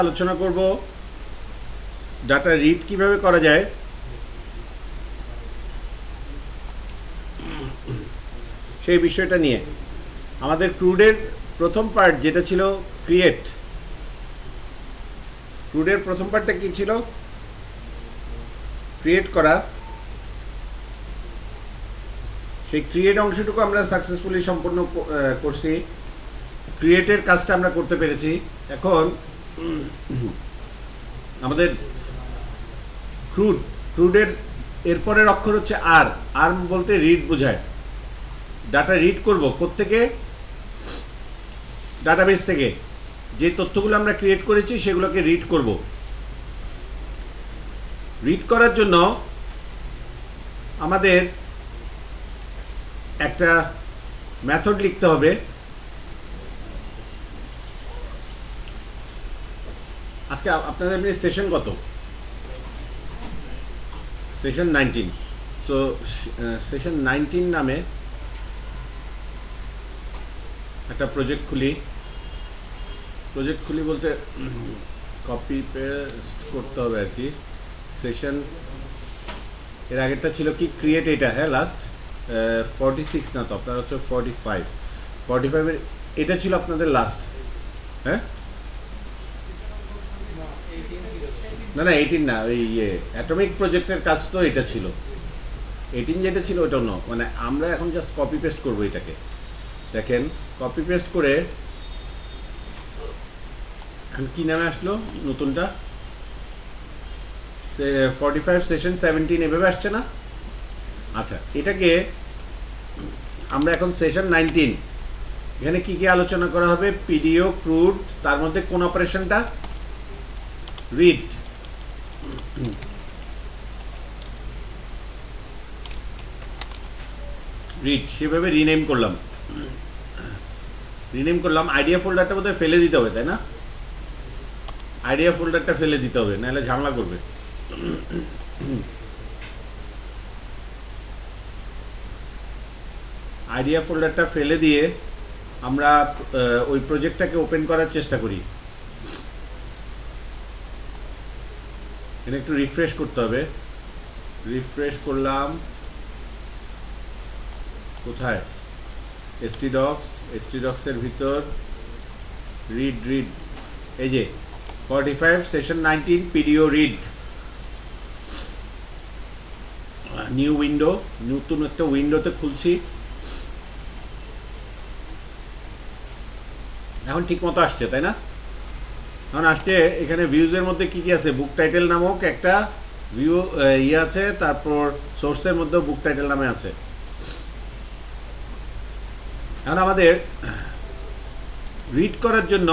আলোচনা করব data read কিভাবে করা যায়। সেই বিষয়টা নিয়ে আমাদের ক্রুডের প্রথম পার্ট যেটা ছিল ক্রিয়েট। ক্রুডের প্রথম পার্টটা কি ছিল? ক্রিয়েট করা। সেই ক্রিয়েট অংশটুকু আমরা সাকসেসফুলি সম্পন্ন করছি। ক্রিয়েটের কাজটা আমরা করতে পেরেছি। এখন আমাদের ক্রুডের এরপরের অক্ষর হচ্ছে আর। আর বলতে রিড বোঝায়। ডাটা রিড করব কোত্থেকে? ডাটাবেস থেকে। যে তথ্যগুলো আমরা ক্রিয়েট করেছি সেগুলোকে রিড করব। রিড করার জন্য আমাদের একটা মেথড লিখতে হবে। আজকে আপনাদের সেশন কত? সেশন 19। তো সেশন 19 নামে একটা প্রজেক্ট খুলি বলতে কপি পেস্ট করতে হবে আর কি। সেশন এর আগেরটা ছিল কি ক্রিয়েট, এটা হ্যাঁ লাস্ট 46 না তো আপনার হচ্ছে 45 এটা ছিল আপনাদের লাস্ট। হ্যাঁ না 18 না, ওই অ্যাটমিক প্রজেক্টের কাজ তো এটা ছিল। 18 যেটা ছিল ওটা না, মানে আমরা এখন জাস্ট কপি পেস্ট করবো এটাকে। দেখেন কপি পেস্ট করে এখন কি নামে আসলো নতুনটা? 45 সেশন 17 এভাবে আসছে না? আচ্ছা, এটাকে আমরা এখন সেশন 19, এখানে কি কি আলোচনা করা হবে? পিডিও, ক্রুড, তার মধ্যে কোন অপারেশনটা? রিড। সেভাবে রিনেম করলাম। আইডিয়া ফোল্ডারটা বোধহয় ফেলে দিতে হবে, তাই না? আইডিয়া ফোল্ডারটা ফেলে দিতে হবে, নাহলে ঝামেলা করবে। আইডিয়া ফোল্ডারটা ফেলে দিয়ে আমরা ওই প্রজেক্টটাকে ওপেন করার চেষ্টা করি। এখানে একটু রিফ্রেশ করতে হবে। রিফ্রেশ করলাম, কোথায়? htdocs এর ভিতর রিড, এই যে 45 session 19 PDO read. New window, নতুন একটা উইন্ডোতে খুলছি। এখন ঠিক মতো আসছে, তাই না? এখন আসছে। এখানে ভিউজের মধ্যে কি কি আছে? বুক টাইটেল নামক একটা ভিউ আছে, তারপর সোর্সের মধ্যে বুক টাইটেল নামে আছে। এখন আমাদের রিড করার জন্য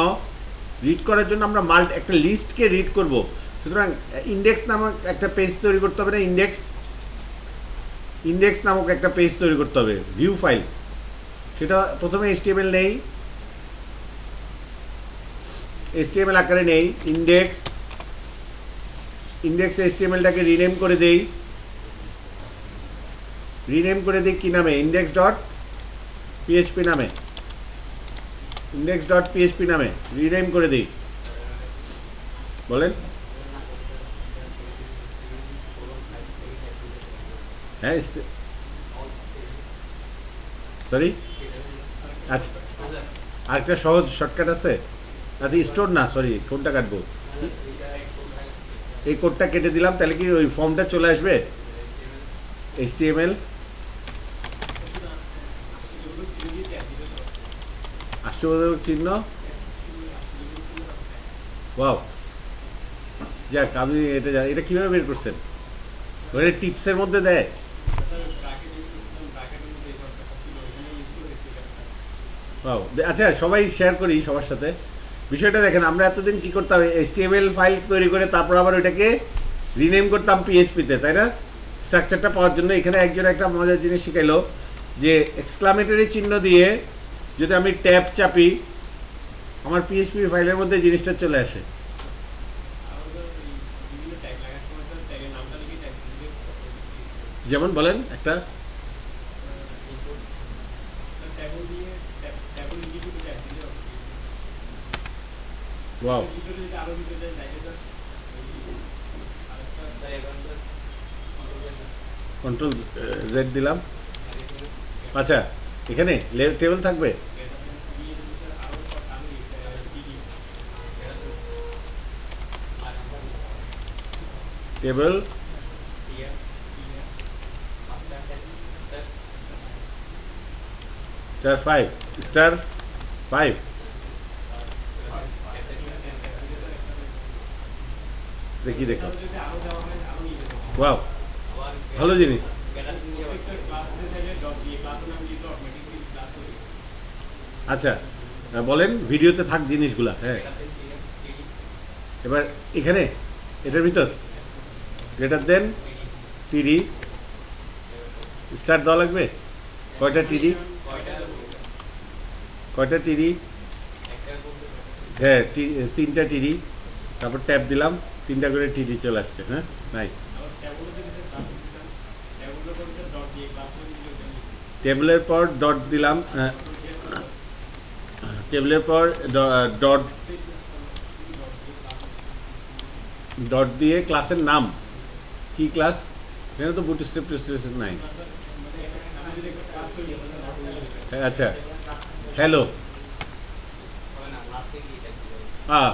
আমরা একটা লিস্টকে রিড করব। সুতরাং ইন্ডেক্স নামক একটা পেজ তৈরি করতে হবে না? ইন্ডেক্স নামক একটা পেজ তৈরি করতে হবে, ভিউ ফাইল। সেটা প্রথমে HTML নেই, HTML আকারে নেই। ইন্ডেক্স HTMLটাকে রিনেম করে দেই কি নামে? index.php নামে। index.php নামে রিনেম করে দিই। বলেন। হ্যাঁ সরি, আচ্ছা আরেকটা সহজ শর্টকাট আছে। আচ্ছা স্টোর না, সরি, কোনটা কাটবো? এই কোডটা কেটে দিলাম, তাহলে কি ওই ফর্মটা চলে আসবে? HTML আশ্চর্যজনক চিহ্ন। ওয়াও, যাক, আমি এটা কিভাবে বের করছেন? ওটা টিপসের মধ্যে দেয়। ওয়াও, আচ্ছা সবাই শেয়ার করি সবার সাথে বিষয়টা। দেখেন আমরা এতদিন কি করতাম? HTML ফাইল তৈরি করে তারপর আবার ওইটাকে রিনেম করতাম PHP-তে, তাই না? স্ট্রাকচারটা পাওয়ার জন্য। এখানে একজন একটা মজার জিনিস শিখাইলো যে এক্সক্লামেটরি চিহ্ন দিয়ে যদি আমি ট্যাব চাপি, আমার PHP ফাইলের মধ্যে জিনিসটা চলে আসে। যেমন বলেন একটা। ওয়াও, কন্ট্রোল জেড দিলাম। আচ্ছা, এখানে টেবিল থাকবে, টেবিল স্টার 5, স্টার 5। দেখি দেখো, ওয়াও, ভালো জিনিস। আচ্ছা, বলেন ভিডিওতে থাক জিনিসগুলা। হ্যাঁ, এবার এখানে এটার ভিতর গ্রেটার দেন টিডি স্টার্ট দেওয়া লাগবে। কয়টা টিডি, কয়টা টিডি? হ্যাঁ, তিনটা টিডি। তারপর ট্যাপ দিলাম, তিনটা করে টিডি চলে আসছে। হ্যাঁ, নাই, টেবিলের পর ডট দিলাম, টেবিলের পর ডট, ডট দিয়ে ক্লাসের নাম কি ক্লাস? এখানে তো বুটস্ট্র্যাপ টুস্ট্র্যাপ নাই। হ্যাঁ, আচ্ছা, হ্যালো, হ্যাঁ,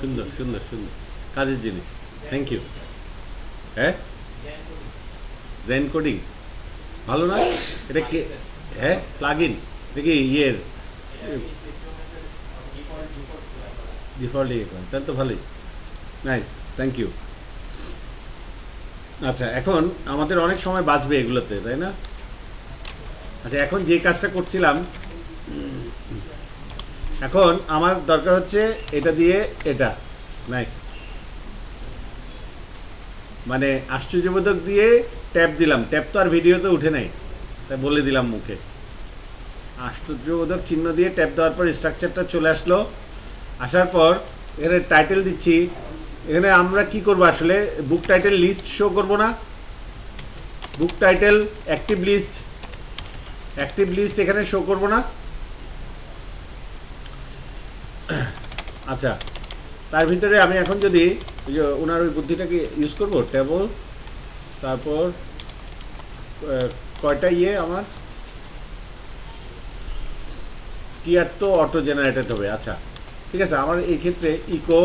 সুন্দর সুন্দর সুন্দর, কাজের জিনিস, থ্যাংক ইউ। হ্যাঁ, জেন কোডিং ভালো না? এটা কে? হ্যাঁ, প্লাগ ইন দেখি ইয়ের ডিফল্ট ইয়ে করে, তাহলে তো ভালোই, নাইস, থ্যাংক ইউ। আচ্ছা, এখন আমাদের অনেক সময় বাঁচবে এগুলোতে, তাই না? আচ্ছা, এখন যে কাজটা করছিলাম, এখন আমার দরকার হচ্ছে এটা দিয়ে এটা, নাইস, মানে আশ্চর্যবোধক দিয়ে ট্যাপ দিলাম, ট্যাপ তো আর ভিডিওতে উঠে নাই, তাই বলে দিলাম মুখে। আশ্চর্যবোধক চিহ্ন দিয়ে ট্যাপ দেওয়ার পর স্ট্রাকচারটা চলে আসলো। আসার পর এখানে টাইটেল দিচ্ছি। এখানে আমরা কি করব আসলে, বুক টাইটেল লিস্ট শো করব না, book title active list, active list এখানে শো করব না। আচ্ছা, তার ভিতরে আমি এখন যদি ওই যে ওনার ওই বুদ্ধিটাকে ইউজ করব, টেবল, তারপর কয়টা ইয়ে আমার টিয়ার তো অটো জেনারেটেড হবে। আচ্ছা, ঠিক আছে, আমার এই ক্ষেত্রে ইকো,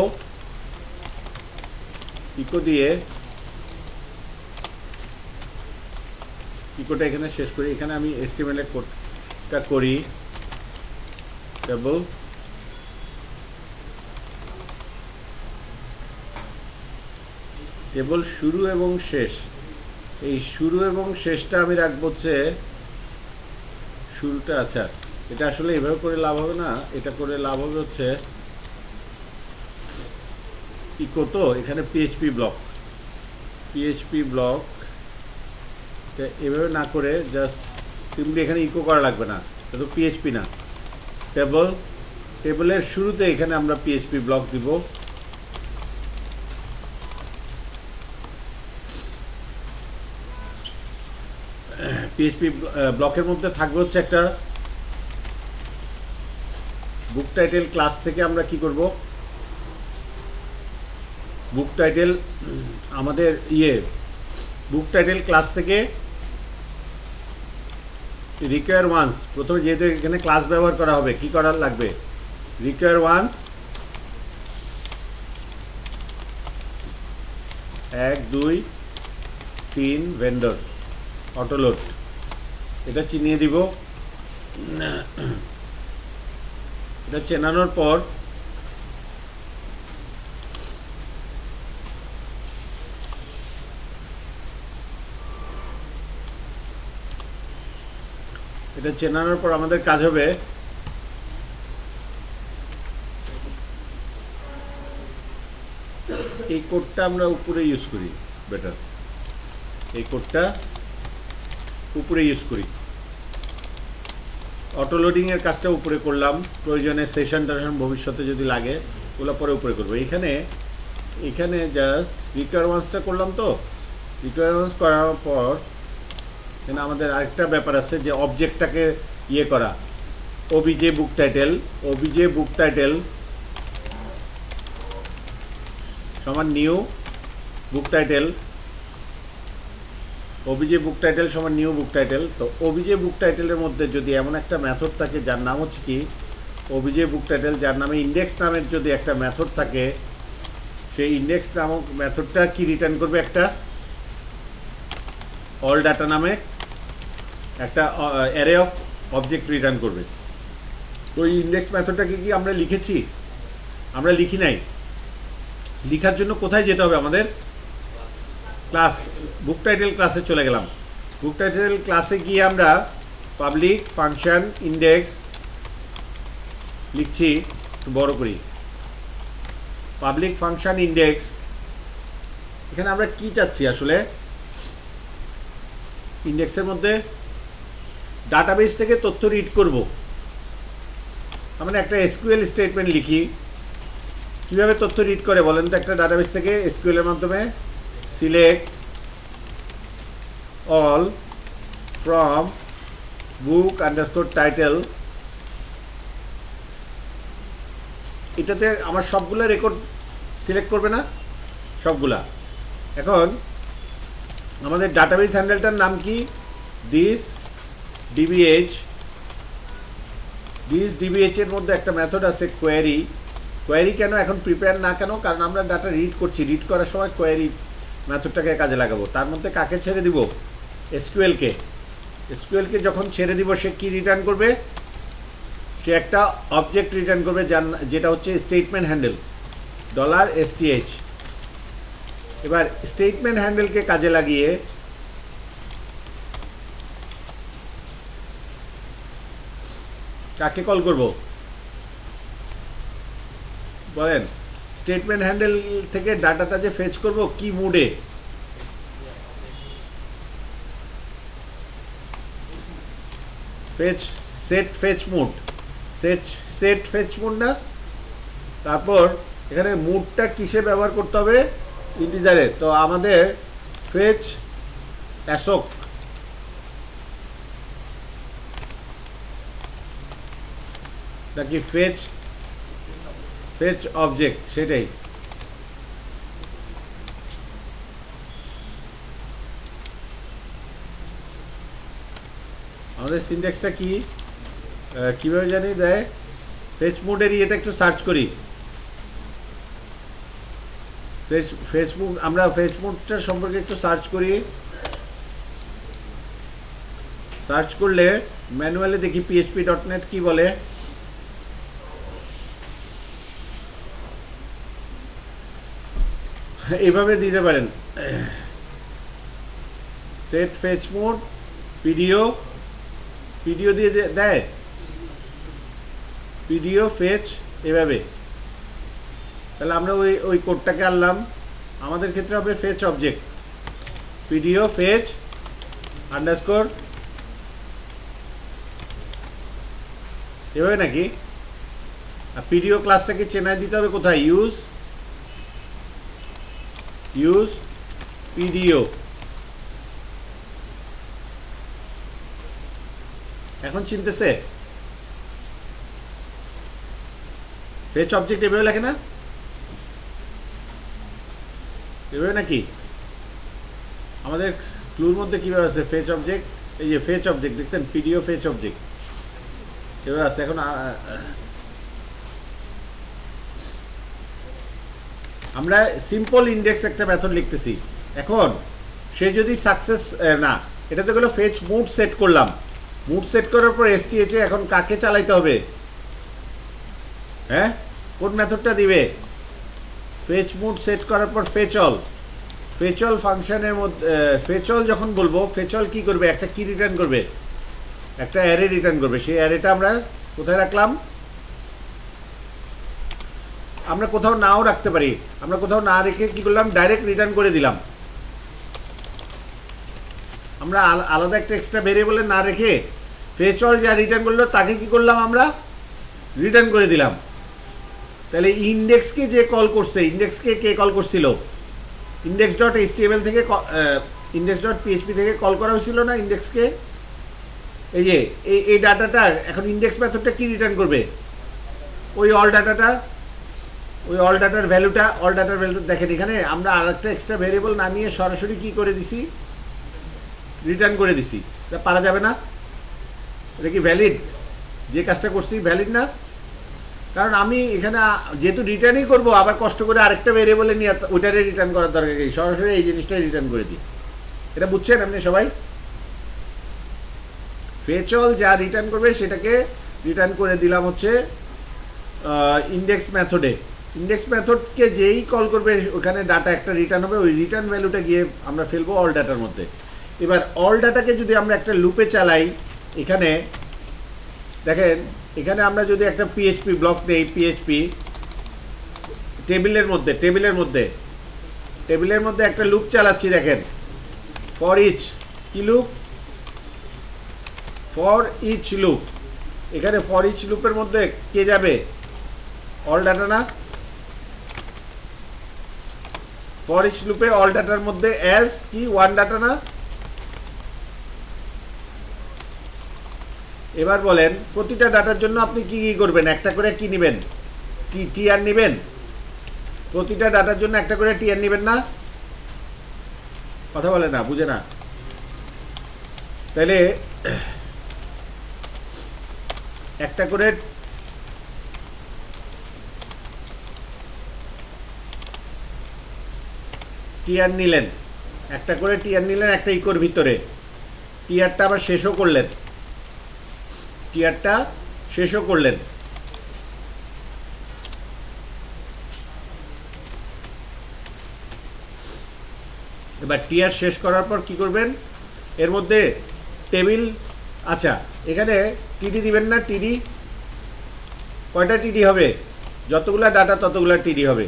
ইকো দিয়ে ইকোটা এখানে শেষ করি। এখানে আমি এস্টিমেটের কোডটা করি, টেবল, টেবল শুরু এবং শেষ। এই শুরু এবং শেষটা আমি রাখবো হচ্ছে শুরুটা। আচ্ছা, এটা আসলে এভাবে করে লাভ হবে না, এটা করে লাভ হবে হচ্ছে ইকো, তো এখানে পিএইচপি ব্লক, পিএইচপি ব্লক এভাবে না করে জাস্ট সিম্পলি এখানে ইকো করা লাগবে না, এটা তো পিএইচপি না। টেবল, টেবলের শুরুতে এখানে আমরা পিএইচপি ব্লক দিব। পিএইচপি ব্লকের মধ্যে থাকবে হচ্ছে একটা বুক টাইটেল ক্লাস থেকে আমরা কি করব, বুক টাইটেল আমাদের বুক টাইটেল ক্লাস থেকে রিকোয়ার ওয়ান্স, প্রথমে যেহেতু এখানে ক্লাস ব্যবহার করা হবে, কি করার লাগবে, রিকোয়ার ওয়ান্স 1 2 3 ভেন্ডর অটোলোড, এটা চিনিয়ে দিব। এটা চেনানোর পর আমাদের কাজ হবে এই কোডটা আমরা উপরে ইউজ করি, বেটার এই কোডটা উপরে ইউজ করি। অটো লোডিং এর কাজটা উপরে করলাম, প্রয়োজনে সেশন টেশন ভবিষ্যতে যদি লাগে ওগুলো পরে উপরে করবো। এখানে জাস্ট রিকোয়ারমেন্টসটা করলাম, তো রিকোয়ারমেন্টস করার পর এখানে আমাদের আরেকটা ব্যাপার আছে যে অবজেক্টটাকে ইয়ে করা, ওবিজে বুক টাইটেল সমান new book title, OBJ book title সমান নিউ বুক টাইটেল। তো ওবিজে বুক টাইটেলের মধ্যে যদি এমন একটা মেথড থাকে যার নাম হচ্ছে কি ওবিজে বুক টাইটেল, যার নামে ইন্ডেক্স নামের যদি একটা মেথড থাকে, সেই ইন্ডেক্স নামক মেথডটা কি রিটার্ন করবে, একটা অল ডাটা নামে একটা অ্যারে অফ অবজেক্ট রিটার্ন করবে। তো এই ইন্ডেক্স মেথডটাকে কি আমরা লিখেছি? আমরা লিখি নাই। লিখার জন্য কোথায় যেতে হবে আমাদের? ক্লাস বুক টাইটেল ক্লাসে চলে গেলাম। বুক টাইটেল ক্লাসে গিয়ে আমরা পাবলিক ফাংশন ইন্ডেক্স লিখছি, একটু বড় করি, পাবলিক ফাংশন ইন্ডেক্স। এখানে আমরা কি চাচ্ছি আসলে? ইন্ডেক্সের মধ্যে ডাটাবেস থেকে তথ্য রিড করব। আমরা একটা এসকিউএল স্টেটমেন্ট লিখি। কিভাবে তথ্য রিড করে বলেন তো একটা ডাটাবেস থেকে? এসকিউএল এর মাধ্যমে select all from book underscore title. এটাতে আমার সবগুলা রেকর্ড সিলেক্ট করবে না, সবগুলা। এখন আমাদের ডাটাবেস হ্যান্ডেলটার নাম কি? This DBH. দিস ডিবিএইচ এর মধ্যে একটা মেথড আছে কোয়েরি। কোয়েরি কেন এখন প্রিপেয়ার না কেন? কারণ আমরা ডাটা রিড করছি, রিড করার সময় কোয়েরি মেথডটাকে কাজে লাগাবো। তার মধ্যে কাকে ছেড়ে দিব? এসকিউএলকে। এসকিউএলকে যখন ছেড়ে দিব সে কি রিটার্ন করবে? সে একটা অবজেক্ট রিটার্ন করবে যেটা হচ্ছে স্টেটমেন্ট হ্যান্ডেল $STH। এবার স্টেটমেন্ট হ্যান্ডেলকে কাজে লাগিয়ে কাকে কল করব বলেন? স্টেটমেন্ট হ্যান্ডেল থেকে ডাটাটা যে ফেচ করব কি মুডে? Set fetch mode, set fetch mode না? তারপর এখানে মুডটা কিসে ব্যবহার করতে হবে? ইন্টিজারে। তো আমাদের ফেচ অ্যাসোক, নাকি ফেচ অবজেক্ট, সেটাই। আমাদের সিনট্যাক্সটা কি কিভাবে জানি দেয়? ফেচ মোডের এটা একটু সার্চ করি। ফেসবুক, আমরা ফেসবুকটা সম্পর্কে একটু সার্চ করি। সার্চ করলে ম্যানুয়ালি দেখি php.net কি বলে। এইভাবে দিতে পারেন, সেট ফেচ মোড পিডিও দিয়ে দেয়, পিডিও ফেচ, এভাবে। তাহলে আমরা ওই কোডটাকে আনলাম। আমাদের ক্ষেত্রে হবে fetch object, PDO fetch underscore, এভাবে নাকি? আর পিডিও ক্লাসটাকে চেনাই দিতে হবে কোথায়? Use PDO. এখন চিনতেছে? ফেচ অবজেক্ট এভাবে লেখে না? এভাবে নাকি? আমাদের ক্লুর মধ্যে কিভাবে আছে ফেচ অবজেক্ট? এই যে ফেচ অবজেক্ট দেখতেন, পিডিও ফেচ অবজেক্ট এভাবে আছে। এখন আমরা সিম্পল ইন্ডেক্স একটা মেথড লিখতেছি। এখন সে যদি সাকসেস না, এটা তো গেলো ফেচ মুড সেট করলাম। মুড সেট করার পর STH এ এখন কাকে চালাইতে হবে? হ্যাঁ, কোন মেথডটা দিবে? ফেচ মুড সেট করার পর ফেচল ফাংশনের মধ্যে ফেচল যখন বলবো, ফেচল কি করবে? একটা কি রিটার্ন করবে? একটা অ্যারে রিটার্ন করবে। সেই অ্যারেটা আমরা কোথায় রাখলাম? আমরা কোথাও নাও রাখতে পারি। আমরা কোথাও না রেখে কি করলাম? ডাইরেক্ট রিটার্ন করে দিলাম। আমরা আলাদা একটা এক্সট্রা ভেরিয়েবলে না রেখে ফেচল যা রিটার্ন করলো তাকে কি করলাম? আমরা রিটার্ন করে দিলাম। তাহলে ইন্ডেক্সকে যে কল করছে, ইন্ডেক্সকে কে কল করছিল? index.html থেকে ইন্ডেক্স ডট পিএইচপি থেকে কল করা হয়েছিল না ইন্ডেক্সকে, এই যে এই ডাটাটা এখন ইন্ডেক্স মেথডটা কি রিটার্ন করবে, ওই অল ডাটাটা, ওই অল ডাটার ভ্যালুটা, অল ডাটার ভ্যালুটা দেখেন এখানে আমরা আর একটা এক্সট্রা ভেরিয়েবল না নিয়ে সরাসরি কি করে দিছি, রিটার্ন করে দিছি। এটা পারা যাবে না? এটা কি ভ্যালিড? যে কাজটা করছি ভ্যালিড না? কারণ আমি এখানে যেহেতু রিটার্নই করব, আবার কষ্ট করে আরেকটা ভেরিয়েবলে নিয়ে ওইটারে রিটার্ন করার দরকার নেই, সরাসরি এই জিনিসটাই রিটার্ন করে দিই। এটা বুঝছেন আপনি সবাই? ফেচল যা রিটার্ন করবে সেটাকে রিটার্ন করে দিলাম হচ্ছে ইন্ডেক্স মেথডে। ইন্ডেক্স মেথডকে যেই কল করবে ওখানে ডাটা একটা রিটার্ন হবে, ওই রিটার্ন ভ্যালুটা গিয়ে আমরা ফেলবো অল ডাটার মধ্যে। এবার অল ডাটাকে যদি আমরা একটা লুপে চালাই, এখানে দেখেন এখানে আমরা যদি একটা পিএইচপি ব্লক নেই, পিএইচপি টেবিলের মধ্যে একটা লুপ চালাচ্ছি, দেখেন ফর ইচ, কি লুপ? For each loop. এখানে ফর ইচ লুপের মধ্যে কে যাবে? অল ডাটা না? ফর ইচ লুপে অল ডাটার মধ্যে অ্যাজ কি ওয়ান ডাটা না? এবার বলেন প্রতিটা ডাটার জন্য আপনি কি কি করবেন? একটা করে কি নেবেন? টিআর নেবেন। প্রতিটা ডাটার জন্য একটা করে টিআর নেবেন না? কথা বলে না, বুঝে না। তাহলে একটা করে টিআর নিলেন, একটা করে টিআর নিলেন একটা ইকোর ভিতরে, টিআরটা আবার শেষও করলেন, এবার টিআর শেষ করার পর কি করবেন? এর মধ্যে টেবিল, আচ্ছা এখানে টিডি দিবেন না? টিডি কয়টা টিডি হবে? যতগুলা ডাটা ততগুলা টিডি হবে।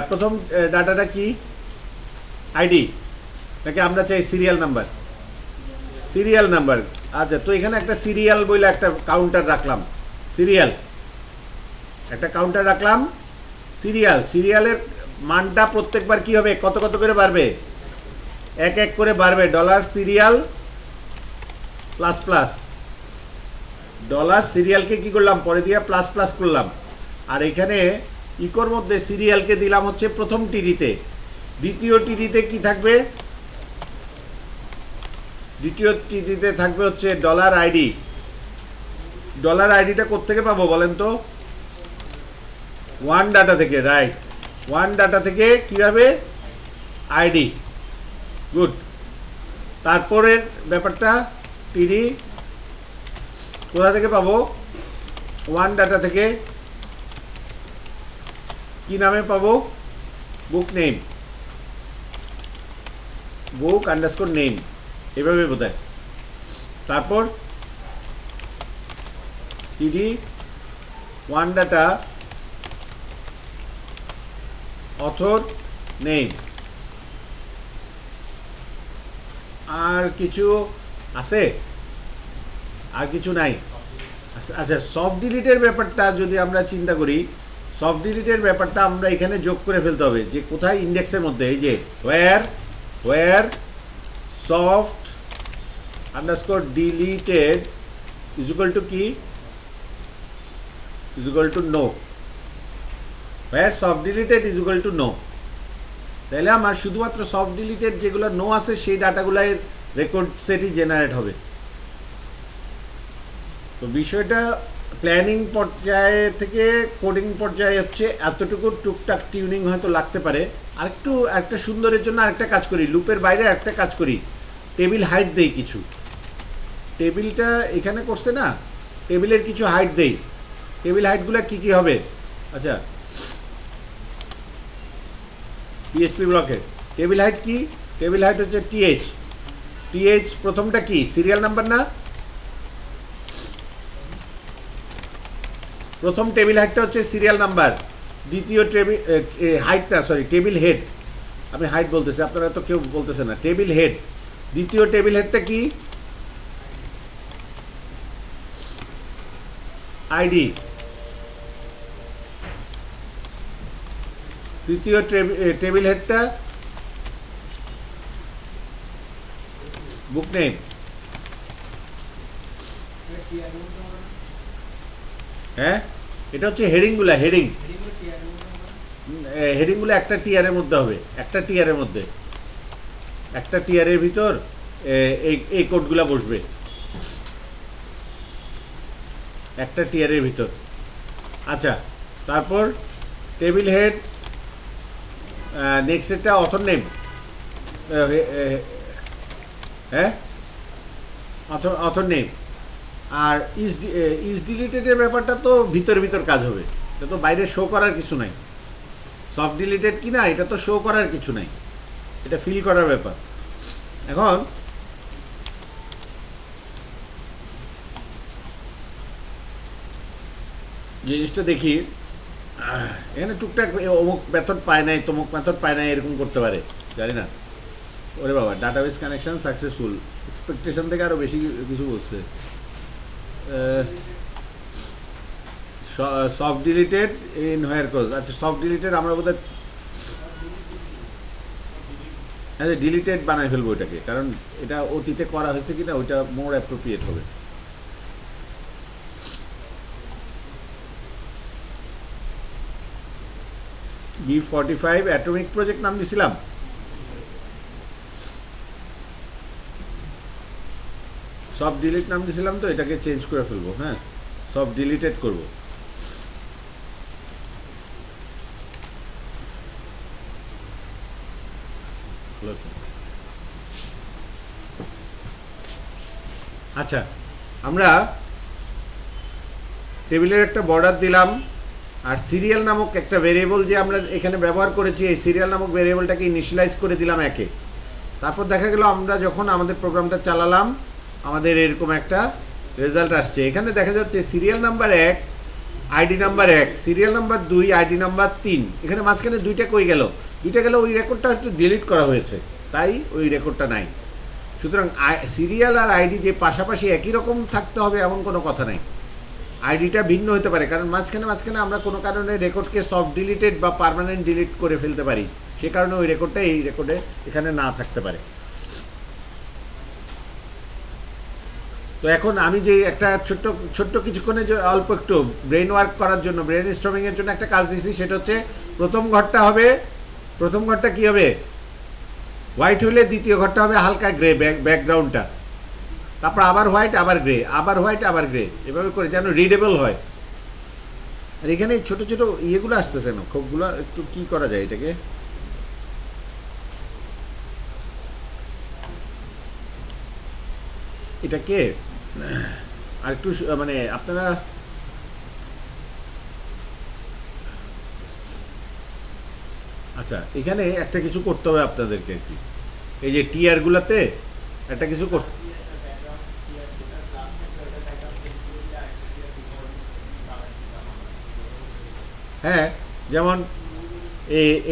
প্রথম ডাটাটা কি? আইডি নাকি আমরা চাই সিরিয়াল নাম্বার? Serial number. আচ্ছা, তো এখানে একটা সিরিয়াল বলে একটা কাউন্টার রাখলাম, সিরিয়ালের মানটা প্রত্যেকবার কি হবে? কত কত করে বাড়বে? এক এক করে বাড়বে। Dollar serial plus plus, dollar সিরিয়ালকে কি করলাম? পরে দিয়ে প্লাস প্লাস করলাম। আর এখানে ইকোর মধ্যে সিরিয়ালকে দিলাম হচ্ছে প্রথম টিডিতে, দ্বিতীয় টিডিতে কি থাকবে? দ্বিতীয় টিডিতে থাকবে হচ্ছে ডলার আইডি। ডলার আইডিটা কোত্থেকে পাবো বলেন তো? ওয়ান ডাটা থেকে, রাইট। ওয়ান ডাটা থেকে কিভাবে? আইডি। গুড। তারপরের ব্যাপারটা টিডি কোথা থেকে পাবো? ওয়ান ডাটা থেকে কি নামে পাবো? বুক নেম, বুক আন্ডারস্কোর নেম, এভাবে বোঝায়। তারপর টিডি ওয়ান ডাটা অথর নেম। আর কিছু আছে? আর কিছু নাই। আচ্ছা, সফট ডিলিটের ব্যাপারটা যদি আমরা চিন্তা করি, সফট ডিলিটের ব্যাপারটা আমরা এখানে যোগ করে ফেলতে হবে, যে কোথায়? ইন্ডেক্সের মধ্যে। এই যে where soft underscore deleted is equal to কি? Is equal to no. Where soft deleted is equal to no. তাহলে আমার শুধুমাত্র সফট ডিলিটেড যেগুলো নো আছে সেই ডাটাগুলোর রেকর্ড সেটই জেনারেট হবে। তো বিষয়টা প্ল্যানিং পর্যায়ে থেকে কোডিং পর্যায়ে হচ্ছে এতটুকু টুকটাক টিউনিং হয়তো লাগতে পারে। আরেকটু একটা সুন্দরের জন্য আরেকটা কাজ করি, লুপের বাইরে একটা কাজ করি, টেবিল হাইট দেই কিছু। টেবিলটা এখানে করছে না, টেবিলের কিছু হাইট দেই। টেবিল হাইটগুলো কি কি হবে? আচ্ছা, পিএইচপি ব্লকে টেবিল হাইট কি? টেবিল হাইট হচ্ছে টিএইচ। প্রথমটা কি? সিরিয়াল নাম্বার না? প্রথম টেবিল হাইটটা হচ্ছে সিরিয়াল নাম্বার। দ্বিতীয় টেবিল হেড, আমি হাইট বলতেছি, আপনারা তো কেউ বলতেছে না। টেবিল হেড, দ্বিতীয় টেবিল হেডটা কি? আইডি। তৃতীয় টেবিল হেডটা বুক নেম, হ্যাঁ এটা হচ্ছে হেডিংগুলা, হেডিংগুলো একটা টিয়ারের মধ্যে হবে, একটা টিয়ারের মধ্যে, একটা টিয়ারের ভিতর এই কোডগুলা বসবে একটা টিয়ারের ভিতর। আচ্ছা, তারপর টেবিল হেড, নেক্সট এটা অথর নেম, হ্যাঁ অথর নেম। আর ইজ ডিলিটেডের ব্যাপারটা তো ভিতর ভিতর কাজ হবে, এটা তো বাইরে শো করার কিছু নাই। সফট ডিলিটেড কি না এটা তো শো করার কিছু নাই, এটা ফিল করার ব্যাপার। এখন জিনিসটা দেখি, এখানে টুকটাক অমুক মেথড পায় নাই, তমুক মেথড পায় নাই, এরকম করতে পারে, জানি না। ওরে বাবা, ডাটাবেস কানেকশন সাকসেসফুল, এক্সপেকটেশন থেকে আরও বেশি কিছু বলছে। সফট ডিলিটেড ইন হোয়ার কোজ, আচ্ছা সফট ডিলিটেড আমরা বোধহয় হ্যাঁ ডিলিটেড বানাই ফেলবো এটাকে, কারণ এটা অতীতে করা হয়েছে কিনা ওইটা মোর অ্যাপ্রোপ্রিয়েট হবে। B45 অ্যাটমিক প্রজেক্ট নাম দিছিলাম, সব ডিলিট নাম দিছিলাম, তো এটাকে চেঞ্জ করে ফেলবো, হ্যাঁ সব ডিলিটেড করবো। আচ্ছা, আমরা টেবিলের একটা বর্ডার দিলাম, আর সিরিয়াল নামক একটা ভেরিয়েবল যে আমরা এখানে ব্যবহার করেছি, এই সিরিয়াল নামক ভেরিয়েবলটাকে ইনিশিয়ালাইজ করে দিলাম একে। তারপর দেখা গেল আমরা যখন আমাদের প্রোগ্রামটা চালালাম আমাদের এরকম একটা রেজাল্ট আসছে। এখানে দেখা যাচ্ছে serial number 1 ID number 1, serial number 2 ID number 3, এখানে মাঝখানে দুইটা কই গেল, দুইটা গেল, ওই রেকর্ডটা একটু ডিলিট করা হয়েছে, তাই ওই রেকর্ডটা নাই। সুতরাং সিরিয়াল আর আইডি যে পাশাপাশি একই রকম থাকতে হবে এমন কোনো কথা নাই, আইডিটা ভিন্ন হতে পারে, কারণ মাঝখানে মাঝখানে আমরা কোনো কারণে রেকর্ডকে সফট ডিলিটেড বা পার্মানেন্ট ডিলিট করে ফেলতে পারি, সে কারণে ওই রেকর্ডটা এই রেকর্ডে এখানে না থাকতে পারে। তো এখন আমি যে একটা ছোট্ট ছোট্ট কিছুক্ষণে যে অল্প একটু ব্রেন ওয়ার্ক করার জন্য, ব্রেন স্টর্মিংয়ের জন্য একটা কাজ দিয়েছি, সেটা হচ্ছে প্রথম ঘরটা হবে, প্রথম ঘরটা কি হবে হোয়াইট হলে দ্বিতীয় ঘরটা হবে হালকা গ্রে, ব্যাকগ্রাউন্ডটা, তারপর আবার হোয়াইট আবার গ্রে, আবার হোয়াইট আবার গ্রে, এভাবে করে যেন রিডেবল হয়। আর এখানে ছোট ছোট ইয়েগুলো আসতেছে না, খোপগুলো একটু কি করা যায় এটাকে, এটাকে আর একটু মানে আপনারা আচ্ছা এখানে একটা কিছু করতে হবে আপনাদেরকে আর কি, এই যে টিআর গুলাতে একটা কিছু করতে, হ্যাঁ যেমন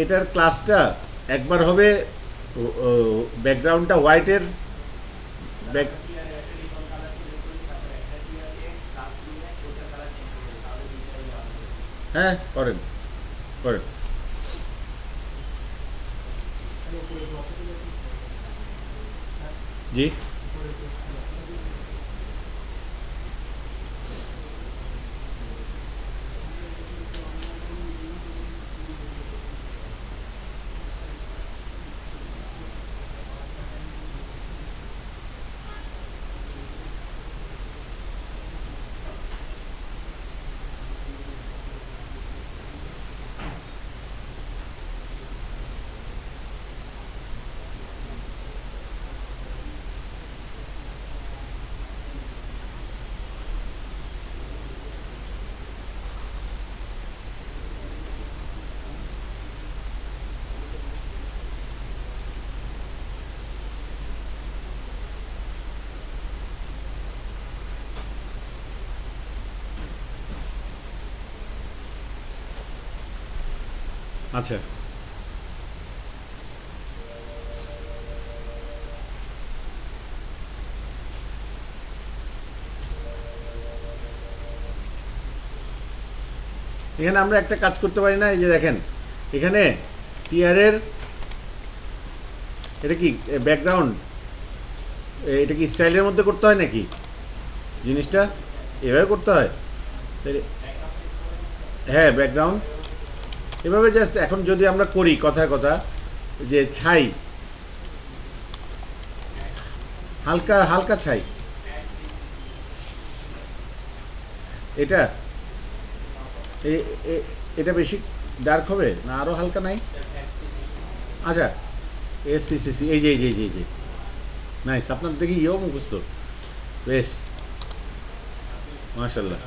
এটার ক্লাসটা একবার হবে ব্যাকগ্রাউন্ডটা হোয়াইটের ব্যাক, হ্যাঁ করেন করেন, জি আচ্ছা এখানে আমরা একটা কাজ করতে পারি না, এই যে দেখেন এখানে টিআরের এটা কি ব্যাকগ্রাউন্ড, এটা কি স্টাইলের মধ্যে করতে হয় নাকি জিনিসটা? এভাবে করতে হয় তাহলে? হ্যাঁ, ব্যাকগ্রাউন্ড এভাবে জাস্ট এখন যদি আমরা করি কথায় কথা যে ছাই, হালকা হালকা ছাই, এটা এটা বেশি ডার্ক হবে না আরো হালকা? নাই, আচ্ছা, এস সি সি সি, এই যে নাইস, আপনার দেখি ইয়েও মুখস্থ, বেশ, মাশাল্লাহ।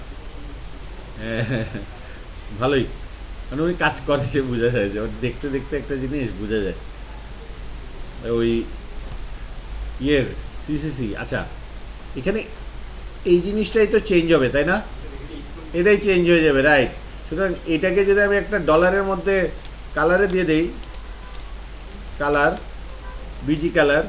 হ্যাঁ, ভালোই, মানে ওই কাজ করে সে বোঝা যায়, যে ওর দেখতে দেখতে একটা জিনিস বোঝা যায় ওই ইয়ের সিসিসি। আচ্ছা, এখানে এই জিনিসটাই তো চেঞ্জ হবে তাই না? এটাই চেঞ্জ হয়ে যাবে, রাইট। সুতরাং এটাকে যদি আমি একটা ডলারের মধ্যে কালারে দিয়ে দেই, কালার, বিজি কালার,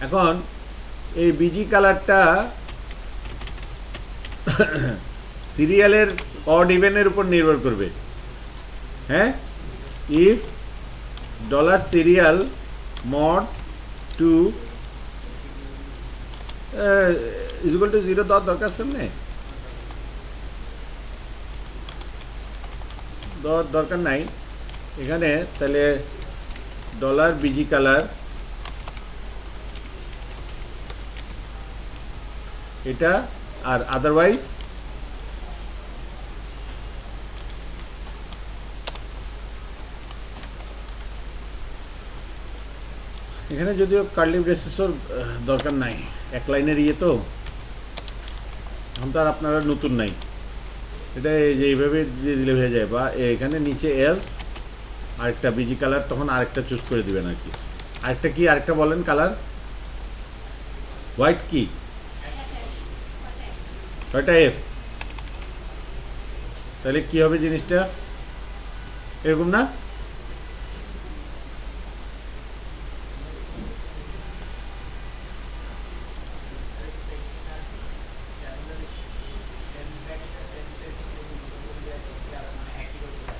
এখন এই বিজি কালারটা সিরিয়ালের অড ইভেনের উপর নির্ভর করবে। হ্যাঁ, if dollar serial mod two equal to zero দেওয়ার দরকার সামনে, দেওয়ার দরকার নাই এখানে। তাহলে ডলার বিজি কালার, এটা, আর আদারওয়াইজ এখানে যদিও কার্লি ব্রেসেসর দরকার নাই, এক লাইনের ইয়ে তো, এখন তো আর আপনারা নতুন নাই, এটা এই যে এইভাবে দিয়ে দিলে হয়ে যায়। বা এখানে নিচে এলস আরেকটা বিজি কালার, তখন আরেকটা চুজ করে দিবেন আর কি। আরেকটা কি, আরেকটা বলেন কালার? হোয়াইট কি, ছয়টা এফ, তাহলে কি হবে জিনিসটা এরকম না?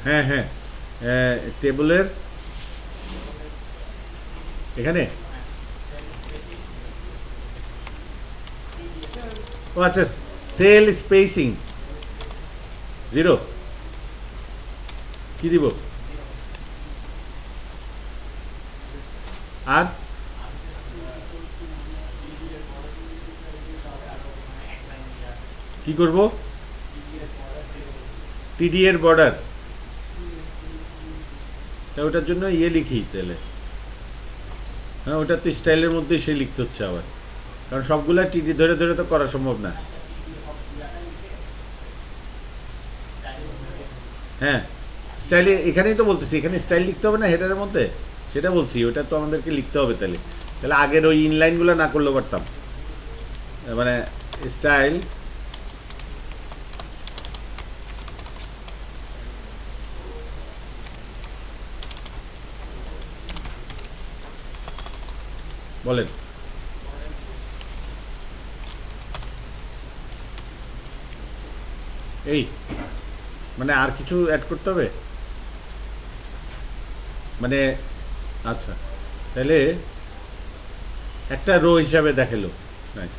হ্যাঁ হ্যাঁ, টেবলের এখানে, ও আচ্ছা, সেল স্পেসিং জিরো, কি দিব? আর কি করব? টিডি এর বর্ডার, তা ওটার জন্য ইয়ে লিখি তাহলে। হ্যাঁ, ওটা তো স্টাইলের মধ্যেই সে লিখতে হচ্ছে আবার, কারণ সবগুলা টিডি ধরে ধরে তো করা সম্ভব না। হ্যাঁ, স্টাইলে এখানেই তো বলতেছি, এখানে স্টাইল লিখতে হবে না হেডারের মধ্যে, সেটা বলছি, ওটা তো আমাদেরকে লিখতে হবে। তাহলে তাহলে আগের ওই ইনলাইনগুলো না করলেও পারতাম, মানে স্টাইল বলেন। এই মানে আর কিছু অ্যাড করতে হবে মানে? আচ্ছা, তাহলে একটা রো হিসাবে দেখালো, right?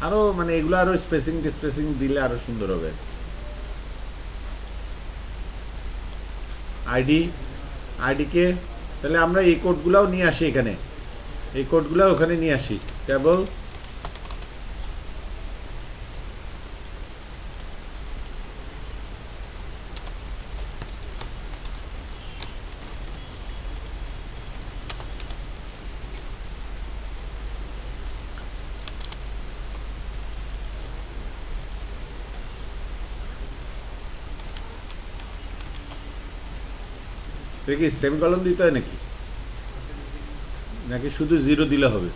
আরো মানে এগুলো আরো স্পেসিং টিস্পেসিং দিলে আরো সুন্দর হবে। আইডি, আইডিকে তাহলে আমরা এই কোডগুলোও নিয়ে আসি এখানে, এই কোডগুলো ওখানে নিয়ে আসি, কেবল দেখি সেমিকলন দিতে হয় নাকি, নাকি শুধু জিরো দিলে হবে?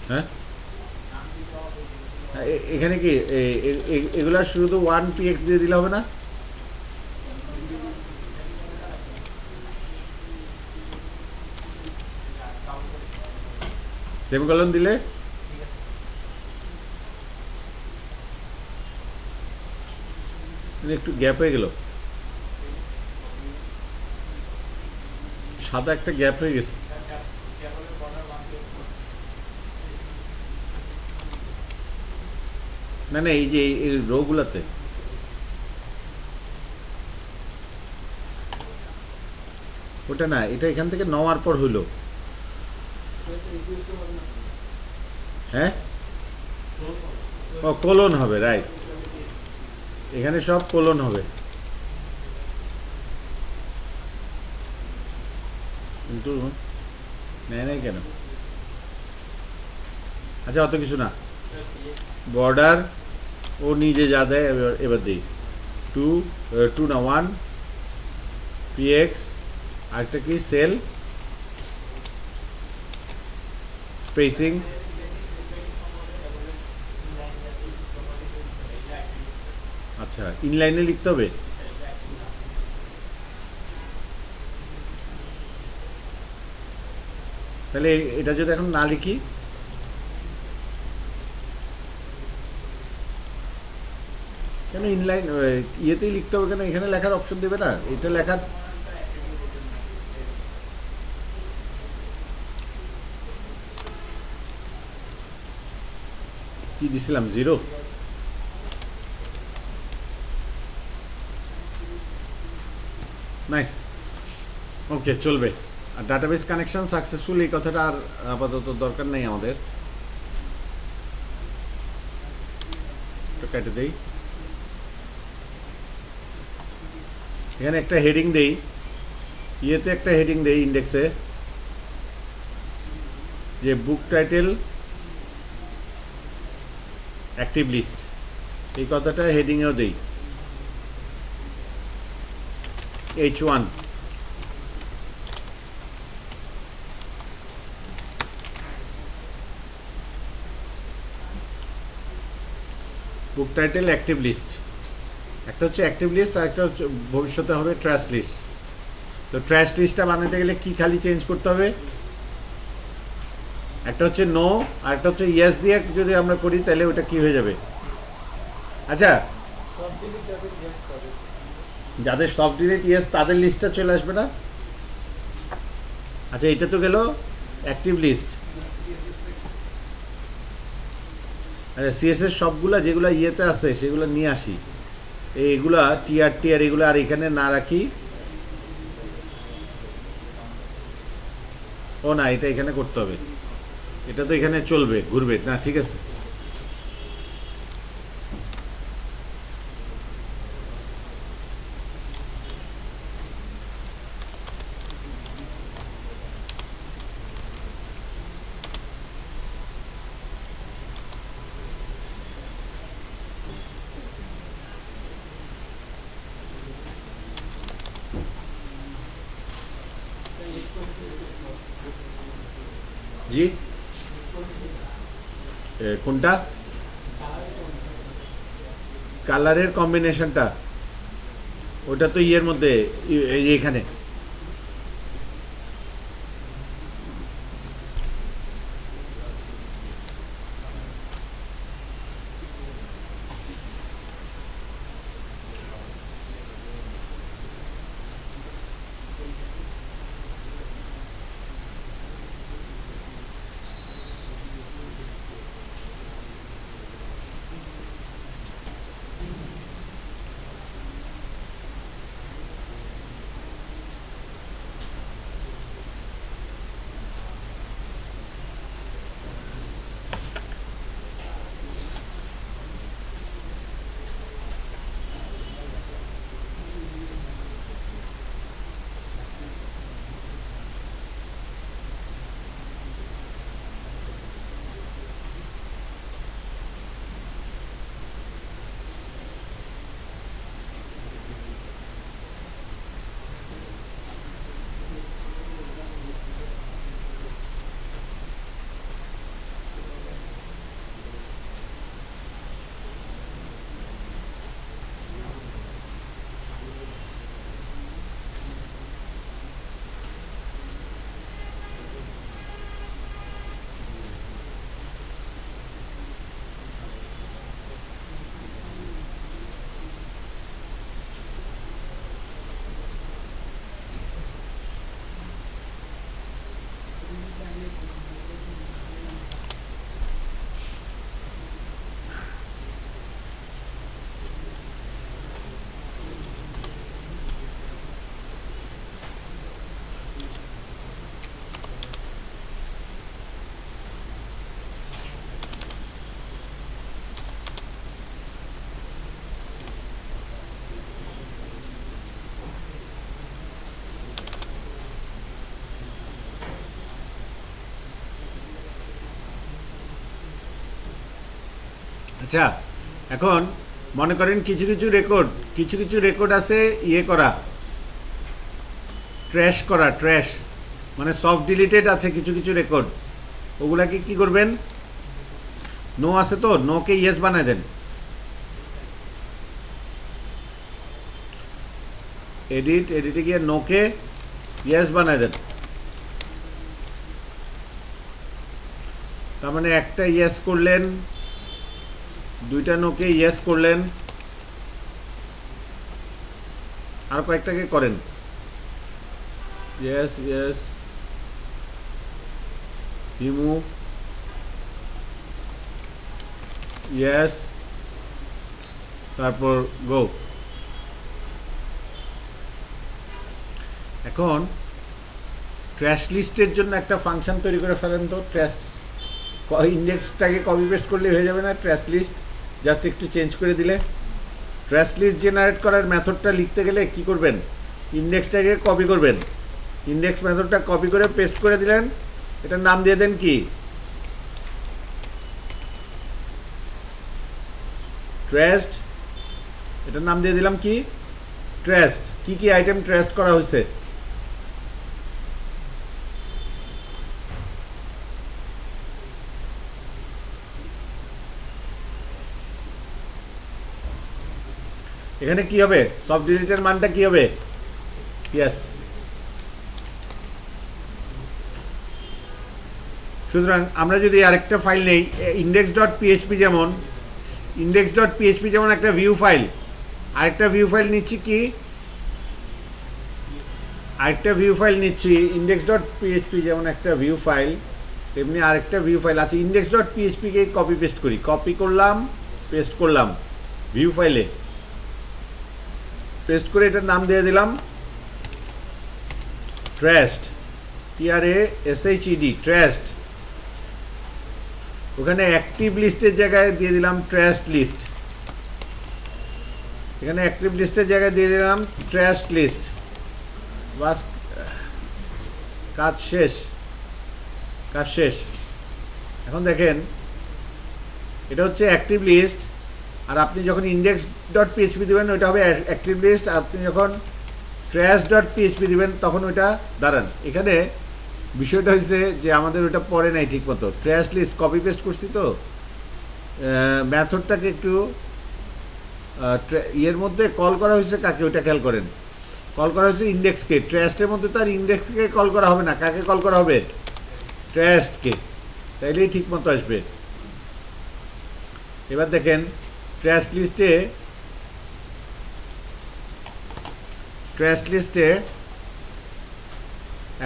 হ্যাঁ, এখানে কি এগুলা শুধু 1px দিয়ে দিলে হবে না? সেমিকলন দিলে একটু গ্যাপ হয়ে গেল, সাদা একটা গ্যাপ হয়ে গেছে। না না, এই যে এই রোগুলাতে ওটা না, এটা এখান থেকে নেওয়ার পর হইলো। হ্যাঁ, ও কোলন হবে, রাইট, এখানে সব কোলন হবে, কিন্তু নেয় নাই কেন? আচ্ছা, অত কিছু না, বর্ডার ও নিজে যা দেয় এবার এবার দিই। টু, টু না ওয়ান, পিএক্স, আরেকটা কি সেল স্পেসিং, আচ্ছা ইনলাইনে লিখতে হবে। তাহলে এটা যদি এখন না লিখি, কেন ইনলাইন ইয়েতেই লিখতে হবে কেন? এখানে লেখার অপশন দেবে না? এটা লেখার কি দিছিলাম, জিরো? নাইস, ওকে চলবে। আর ডাটাবেস কানেকশন সাকসেসফুল, এই কথাটা আর আপাতত দরকার নেই আমাদের, তো কেটে দেই। এখানে একটা হেডিং দেই, ইয়েতে একটা হেডিং দেই ইন্ডেক্সে, যে বুক টাইটেল অ্যাক্টিভ লিস্ট, এই কথাটা হেডিংয়েও দেই, H1। বুক টাইটেল অ্যাক্টিভ লিস্ট, একটা হচ্ছে অ্যাক্টিভ লিস্ট আর একটা হচ্ছে ভবিষ্যতে হবে ট্র্যাশ লিস্ট। তো ট্র্যাশ লিস্টটা বানাতে গেলে কি খালি চেঞ্জ করতে হবে? একটা হচ্ছে নো আর একটা হচ্ছে ইয়েস দিয়ে যদি আমরা করি তাহলে ওটা কি হয়ে যাবে? আচ্ছা, যাদের সব ডিলিট ইয়েস তাদের লিস্টটা চলে আসবে না? আচ্ছা, এটা তো গেল অ্যাক্টিভ লিস্ট। আচ্ছা, সিএসএস সবগুলা যেগুলো ইয়েতে আছে সেগুলো নিয়ে আসি, এইগুলা টিআর টিআর এগুলো আর এখানে না রাখি। ও না, এটা এখানে করতে হবে, এটা তো এখানে চলবে, ঘুরবে না, ঠিক আছে। জি, কোনটা? কালারের কম্বিনেশনটা ওটা তো ইয়ের মধ্যে, এই যে এখানে। আচ্ছা, এখন মনে করেন কিছু কিছু রেকর্ড আছে ইয়ে করা, ট্র্যাশ মানে সফট ডিলিটেড আছে কিছু কিছু রেকর্ড। ওগুলাকে কি করবেন? নো আছে তো, নোকে ইয়েস বানায় দেন। এডিটে গিয়ে নোকে ইয়েস বানায় দেন। তার মানে একটা ইয়েস করলেন, দুইটা নোকে ইয়েস করলেন, আর কয়েকটাকে করেন ইয়েস ইয়েস, রিমুভ, ইয়েস, তারপর গো। এখন ট্র্যাশ লিস্টের জন্য একটা ফাংশন তৈরি করে ফেলেন তো। ট্র্যাশ ইন্ডেক্সটাকে কপি পেস্ট করলে হয়ে যাবে না? ট্র্যাশ লিস্ট জাস্ট একটু চেঞ্জ করে দিলে। ট্র্যাশ লিস্ট জেনারেট করার মেথডটা লিখতে গেলে কি করবেন? ইন্ডেক্সটাকে কপি করবেন, ইন্ডেক্স মেথডটা কপি করে পেস্ট করে দিলেন। এটার নাম দিয়ে দেন কি? ট্রেস্ট। এটার নাম দিয়ে দিলাম কি? ট্রেস্ট। কি কি আইটেম ট্রেস্ট করা হয়েছে? এখানে কি হবে? সব ডিজিটের মানটা কি হবে? ইয়েস। সুতরাং আমরা যদি আরেকটা ফাইল নেই, ইন্ডেক্স ডট পিএইচপি, যেমন ইন্ডেক্স ডট পিএইচপি যেমন একটা ভিউ ফাইল, আরেকটা ভিউ ফাইল নিচ্ছি কি? আরেকটা ভিউ ফাইল নিচ্ছি ইন্ডেক্স ডট পিএইচপি যেমন একটা ভিউ ফাইল, তেমনি আরেকটা ভিউ ফাইল আছে ইন্ডেক্স ডট পিএইচপিকে কপি পেস্ট করি, কপি করলাম, পেস্ট করলাম ভিউ ফাইলে, পেস্ট করে এটার নাম দিয়ে দিলাম ট্রেস্ট, TRASHED, ট্রেস্ট। ওখানে অ্যাক্টিভ লিস্টের জায়গায় দিয়ে দিলাম ট্রেস্ট লিস্ট, এখানে অ্যাক্টিভ লিস্টের জায়গায় দিয়ে দিলাম ট্রেস্ট লিস্ট। বাস, কাজ শেষ, কাজ শেষ। এখন দেখেন এটা হচ্ছে অ্যাক্টিভ লিস্ট, আর আপনি যখন ইন্ডেক্স ডট পিএইচপি দেবেন ওইটা হবে অ্যাক্টিভ লিস্ট, আপনি যখন ট্র্যাশ ডট পিএইচপি দেবেন তখন ওইটা দাঁড়ান। এখানে বিষয়টা হচ্ছে যে আমাদের ওইটা পড়ে নাই ঠিক মতো। ট্র্যাশ লিস্ট কপি পেস্ট করছি তো, ম্যাথডটাকে একটু ইয়ের মধ্যে কল করা হয়েছে কাকে, ওইটা খেয়াল করেন। কল করা হয়েছে ইন্ডেক্সকে, ট্র্যাস্টের মধ্যে তার ইন্ডেক্সকে কল করা হবে না, কাকে কল করা হবে? ট্র্যাস্টকে, তাইলেই ঠিক মতো আসবে। এবার দেখেন ট্র্যাশ লিস্টে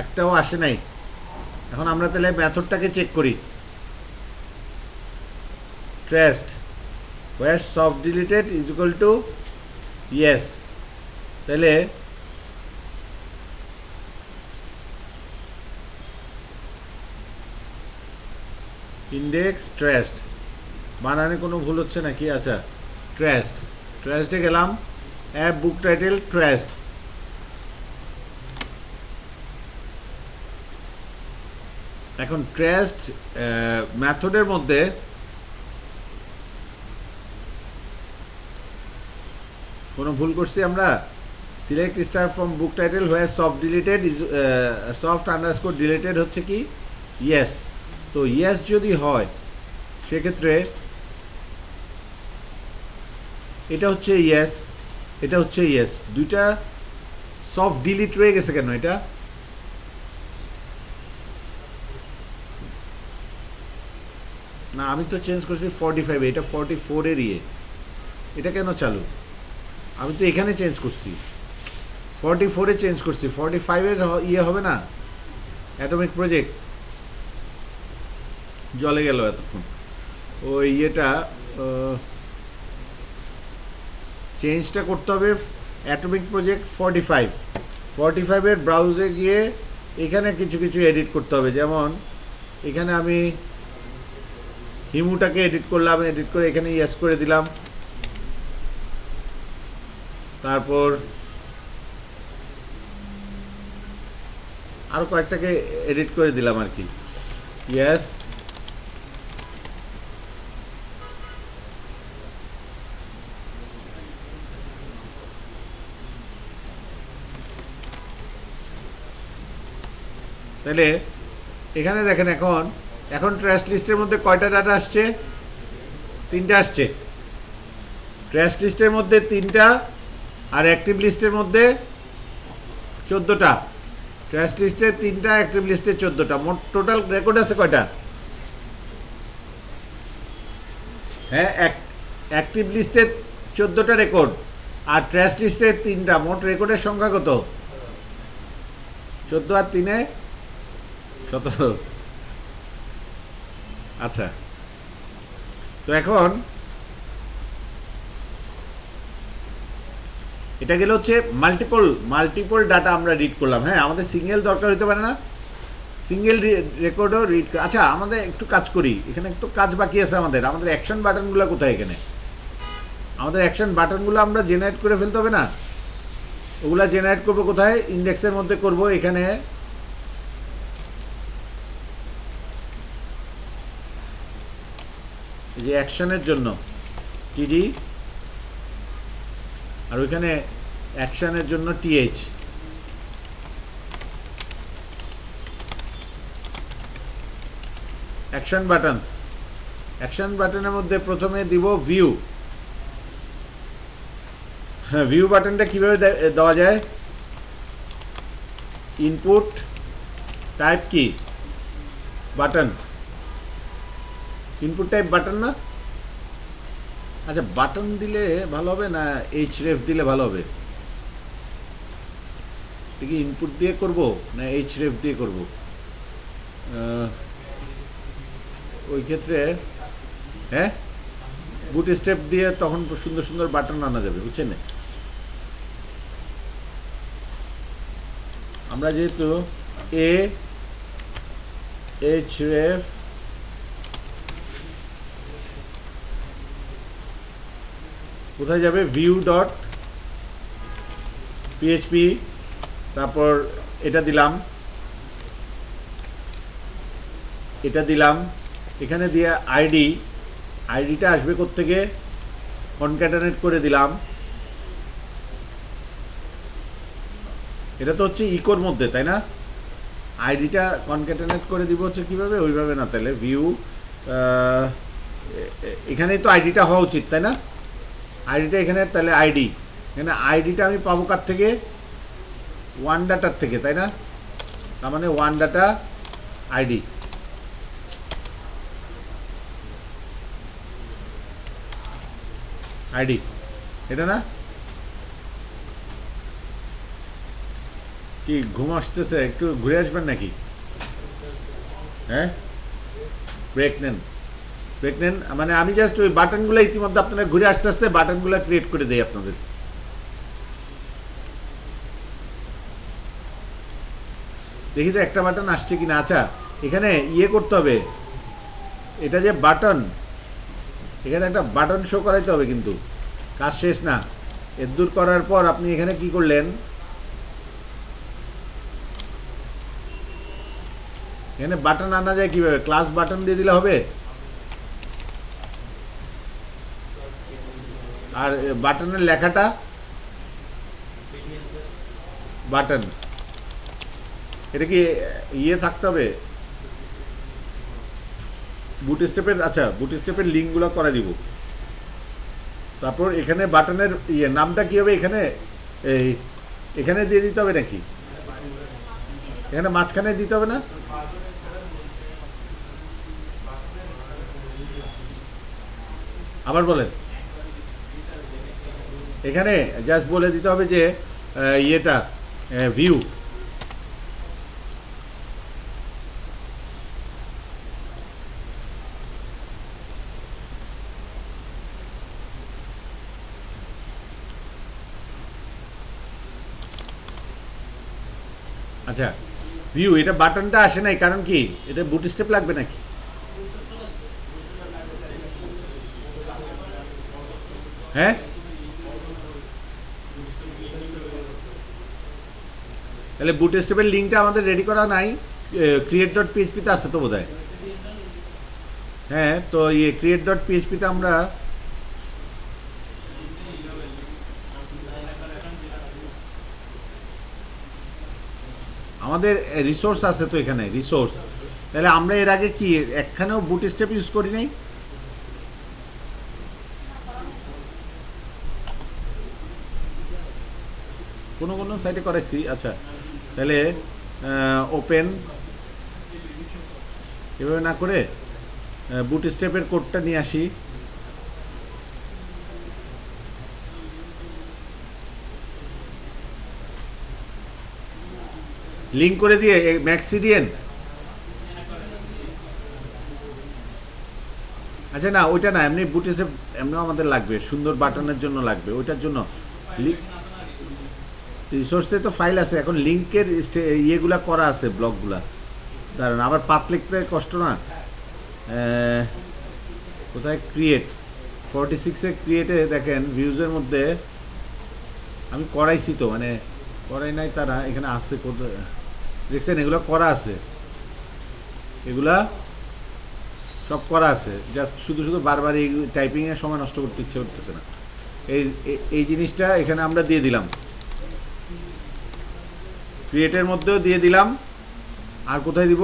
একটাও আসে নাই। এখন আমরা তাহলে মেথডটাকে চেক করি। Trashed where soft deleted is equal to yes, তাহলে ইন্ডেক্স ট্রেস্ট, বানানে কোনো ভুল হচ্ছে নাকি? আচ্ছা, ট্রেস্টে গেলাম, অ্যাপ বুক টাইটেল ট্রেস্ট। এখন ট্রেস্ট মেথডের মধ্যে কোনো ভুল করছি আমরা? Select star from book title where soft deleted is soft underscore deleted হচ্ছে কি? ইয়েস। তো ইয়েস যদি হয় সেক্ষেত্রে এটা হচ্ছে ইয়েস, এটা হচ্ছে ইয়েস, দুইটা সফট ডিলিট রয়ে গেছে কেন? এটা না, আমি তো চেঞ্জ করছি 45, এটা 44 এর ইয়ে, এটা কেন চালু? আমি তো এখানে চেঞ্জ করছি 44-এ চেঞ্জ করছি, 45-এর ইয়ে হবে না? অ্যাটমিক প্রজেক্ট জলে গেল এতক্ষণ। ওই ইয়েটা চেঞ্জটা করতে হবে অ্যাটমিক প্রজেক্ট 45-এর ব্রাউজে গিয়ে এখানে কিছু কিছু এডিট করতে হবে। যেমন এখানে আমি হিমুটাকে এডিট করলাম, এডিট করে এখানে ইয়েস করে দিলাম, তারপর আরও কয়েকটাকে এডিট করে দিলাম আর কি। ইয়েস, তাহলে এখানে দেখেন এখন এখন ট্র্যাশ লিস্টের মধ্যে কয়টা ডাটা আসছে? 3টা আসছে। ট্র্যাশ লিস্টের মধ্যে 3টা আর অ্যাক্টিভ লিস্টের মধ্যে 14টা। ট্র্যাশ লিস্টে 3টা, অ্যাক্টিভ লিস্টে 14টা, মোট টোটাল রেকর্ড আছে কয়টা? হ্যাঁ, অ্যাক্টিভ লিস্টে 14টা রেকর্ড আর ট্র্যাশ লিস্টে 3টা, মোট রেকর্ডের সংখ্যা কত? 14 আর 3-এ 17। আচ্ছা, তো এখন এটা গেল হচ্ছে মাল্টিপল ডাটা আমরা রিড করলাম। হ্যাঁ, আমাদের সিঙ্গেল দরকার হতে পারে না, সিঙ্গেল রেকর্ডও রিড। আচ্ছা, আমাদের একটু কাজ করি, এখানে একটু কাজ বাকি আছে আমাদের। আমাদের অ্যাকশন বাটনগুলো কোথায়? এখানে আমাদের অ্যাকশন বাটনগুলো আমরা জেনারেট করে ফেলতে হবে না? ওগুলা জেনারেট করবো কোথায়? ইন্ডেক্সের মধ্যে করব। এখানে এই যে অ্যাকশনের জন্য টিডি, আর ওইখানে অ্যাকশনের জন্য টিএইচ। অ্যাকশন বাটনস, অ্যাকশন বাটনের মধ্যে প্রথমে দিব ভিউ। হ্যাঁ, ভিউ বাটনটা কিভাবে দেওয়া যায়? ইনপুট টাইপ কি? বাটন। ইনপুট টাইপ বাটন না? আচ্ছা, বাটন দিলে ভালো হবে না এইচ রেফ দিলে ভালো হবে? কি ইনপুট দিয়ে করব না এইচ রেফ দিয়ে করব? ওই ক্ষেত্রে হ্যাঁ, বুট স্টেপ দিয়ে তখন সুন্দর সুন্দর বাটন আনা যাবে, বুঝছেন? আমরা যেহেতু এইচ রেফ কোথায় যাবে? ভিউ ডট পিএইচপি, তারপর এটা দিলাম, এটা দিলাম, এখানে দিয়ে আইডিটা আসবে কোত্থেকে? কনক্যাটেনেট করে দিলাম। এটা তো হচ্ছে ইকোর মধ্যে, তাই না? আইডিটা কনক্যাটেনেট করে দিব হচ্ছে কিভাবে? ওইভাবে না, তাহলে ভিউ এখানেই তো আইডিটা হওয়া উচিত, তাই না? আইডিটা এখানে, তাহলে আইডি এখানে, আইডিটা আমি পাবো কার থেকে? ওয়ান ডাটার থেকে, তাই না? তার মানে ওয়ান ডাটা আইডি। আইডি এটা না? কি ঘুম আসতেছে? একটু ঘুরে আসবেন নাকি? হ্যাঁ, ব্রেক নেন, ব্রেক নেন। মানে আমি জাস্ট ওই বাটনগুলো ইতিমধ্যে আপনারা ঘুরে আসতে আসতে বাটনগুলো ক্রিয়েট করে দেই আপনাদের। দেখি তো একটা বাটন আসছে কিনা। আচ্ছা, এখানে ইয়ে করতে হবে, এটা যে বাটন, এখানে একটা বাটন শো করাইতে হবে, কিন্তু কাজ শেষ না। এর দূর করার পর আপনি এখানে কি করলেন? এখানে বাটন আনা যায় কিভাবে? ক্লাস বাটন দিয়ে দিলে হবে? আর বাটনের লেখাটা বাটন, এটা কি ইয়ে থাকতে হবে বুট স্টেপের? আচ্ছা, বুট স্টেপের লিঙ্কগুলো করে দিব। তারপর এখানে বাটনের ইয়ে নামটা কি হবে? এখানে এই এখানে দিয়ে দিতে হবে নাকি? এখানে মাঝখানে দিতে হবে না? আবার বলেন। এখানে জাস্ট বলে দিতে হবে যে ইয়েটা ভিউ। আচ্ছা, ভিউ, এটা বাটনটা আসে নাই কারণ কি? এটা বুট স্টেপ লাগবে নাকি? হ্যাঁ, তাহলে বুট স্টেপের লিঙ্কটা আমাদের রেডি করা নাই। ক্রিয়েট ডট পিএইচপিতে আছে তো বোধহয়। হ্যাঁ, তো ইয়ে ক্রিয়েট ডট পিএইচপিতে আমরা আমাদের রিসোর্স আছে তো এখানে, রিসোর্স। তাহলে আমরা এর আগে কি একখানেও বুট স্টেপ ইউজ করি নাই? কোনো কোনো সাইটে করাইছি। আচ্ছা, তাহলে ওপেন এভাবে না করে বুট স্টেপের কোডটা নিয়ে আসি। লিঙ্ক করে দিয়ে ম্যাক্সিডিয়ান। আচ্ছা না, ওইটা না, এমনি বুট স্টেপ এমনিও আমাদের লাগবে, সুন্দর বাটনের জন্য লাগবে, ওইটার জন্য রিসোর্সে তো ফাইল আছে, এখন লিঙ্কের ইয়েগুলা করা আছে, ব্লকগুলা। দাঁড়ান, আবার পাত লিখতে কষ্ট না। কোথায় ক্রিয়েট, 46-এ ক্রিয়েটে দেখেন ভিউজের মধ্যে আমি করাইছি তো, মানে করাই নাই তারা এখানে আছে, কোথায় দেখছেন? এগুলো করা আছে, এগুলা সব করা আছে। জাস্ট শুধু শুধু বারবার এই টাইপিংয়ের সময় নষ্ট করতে ইচ্ছে করতেছে না। এই এই জিনিসটা এখানে আমরা দিয়ে দিলাম, ক্রিয়েটের মধ্যেও দিয়ে দিলাম। আর কোথায় দিব?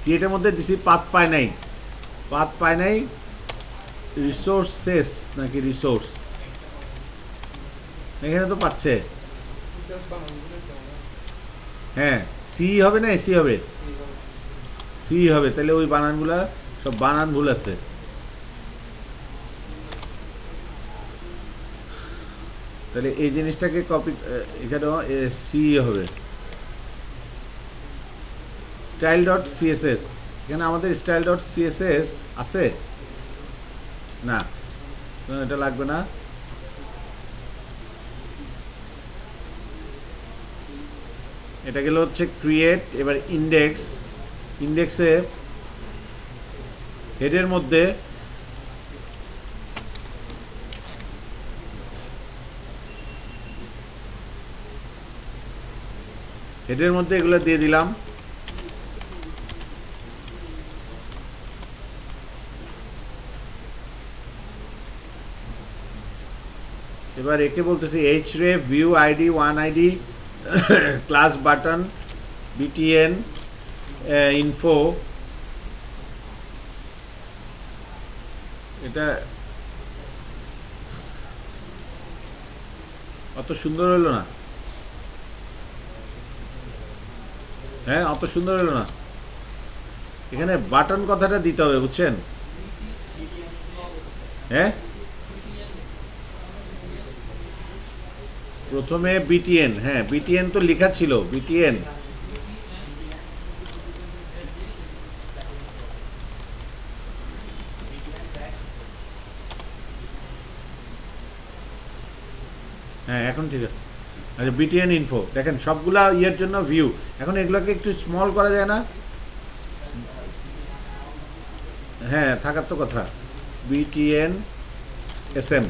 ক্রিয়েটের মধ্যে দিছি পাথ পায় নাই, পাথ পায় নাই রিসোর্সেস নাকি রিসোর্স, এখানে তো পাচ্ছে। হ্যাঁ, সি হবে না এসি হবে? সি হবে। তাহলে ওই বানানগুলা সব বানান ভুল আছে। তাহলে এই জিনিসটাকে কপি, এখানেও সি হবে, স্টাইল ডট সিএসএস। এখানে আমাদের স্টাইল ডট সিএসএস আছে না, এটা লাগবে না। এটা গেল হচ্ছে ক্রিয়েট। এবার ইন্ডেক্স, ইন্ডেক্সে হেডের মধ্যে এগুলো দিয়ে দিলাম। এবার একে বলতেছি href view ID 1 ID class button btn info. এটা অত সুন্দর হলো না, হ্যাঁ অত সুন্দর হলো না। এখানে বাটন কথাটা দিতে হবে, বুঝছেন? হ্যাঁ, প্রথমে বিটিএন, হ্যাঁ বিটিএন তো লেখা ছিল, বিটিএন। হ্যাঁ এখন ঠিক আছে। আচ্ছা, বিটিএন ইনফো দেখেন সবগুলা ইয়ের জন্য ভিউ। এখন এগুলোকে একটু স্মল করা যায় না? হ্যাঁ থাকার তো কথা। বিটিএন এসএম,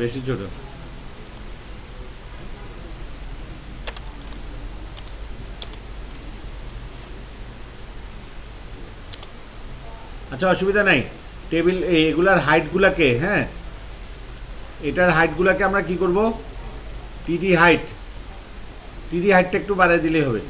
বেশি ছোট। আচ্ছা অসুবিধা নাই। টেবিল এগুলার হাইটগুলাকে, হ্যাঁ এটার হাইটগুলাকে আমরা কি করব? টিডি হাইট, টিডি হাইটটা একটু বাড়াই দিলেই হবে।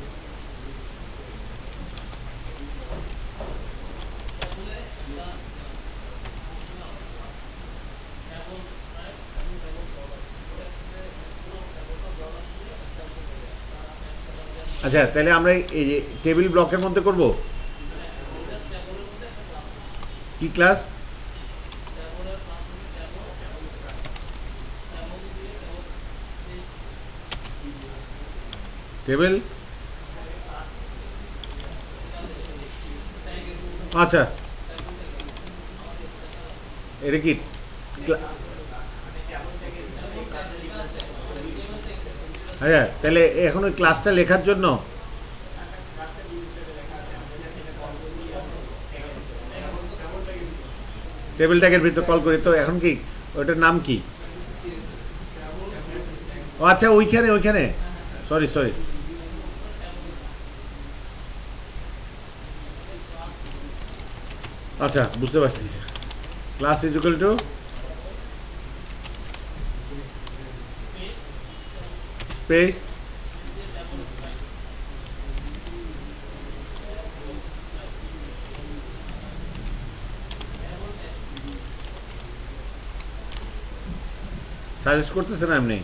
আচ্ছা তাহলে আমরা এই যে টেবিল ব্লকের মধ্যে করব কি ক্লাস? টেবিল, আচ্ছা এটা কি আচ্ছা তাহলে এখন ওই ক্লাসটা লেখার জন্য টেবিল ট্যাগের ভিতর কল করি, তো এখন কি ওটার নাম কি? ও আচ্ছা, ওইখানে ওইখানে, সরি সরি। আচ্ছা, বুঝতে পারছি। Class is equal two space suggest করতেছে না এমনি।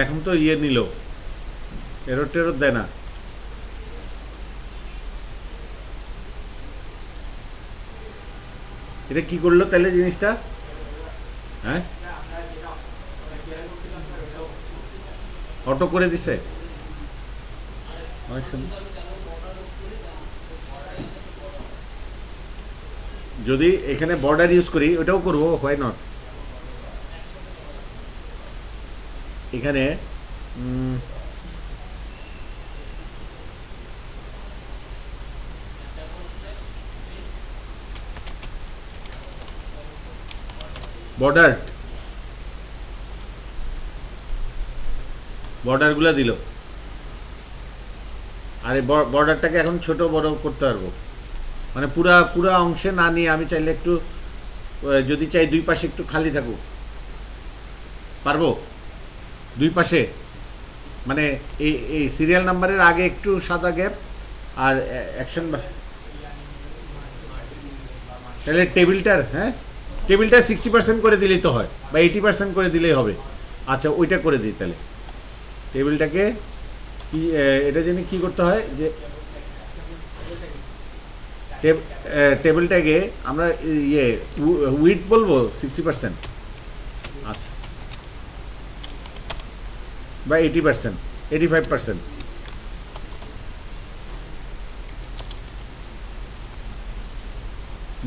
এখন তো ইয়ে নিল, এরর টেরর দেয় না। এটা কি করলো তাহলে জিনিসটা? হ্যাঁ, অটো করে দিছে অনেক সুন্দর। যদি এখানে বর্ডার ইউজ করি, ওটাও করবো, হোয়াই নট। এখানে বর্ডার, বর্ডারগুলো দিল। আর এই বর্ডারটাকে এখন ছোট বড় করতে পারবো, মানে পুরা পুরা অংশে না নিয়ে আমি চাইলে একটু, যদি চাই দুই পাশে একটু খালি থাকুক, পারবো দুই পাশে। মানে এই এই সিরিয়াল নাম্বারের আগে একটু সাদা গ্যাপ, আর অ্যাকশন। তাহলে টেবিলটার, হ্যাঁ, টেবিলটা 60% করে দিলেই তো হয়, বা 80% করে দিলেই হবে। আচ্ছা, ওইটা করে দিই তাহলে। টেবিলটাকে কি, এটা জানি কি করতে হয় যে টেবিলটাকে আমরা ইয়ে উইথ বলবো 60%, আচ্ছা, বা 80%, 85%।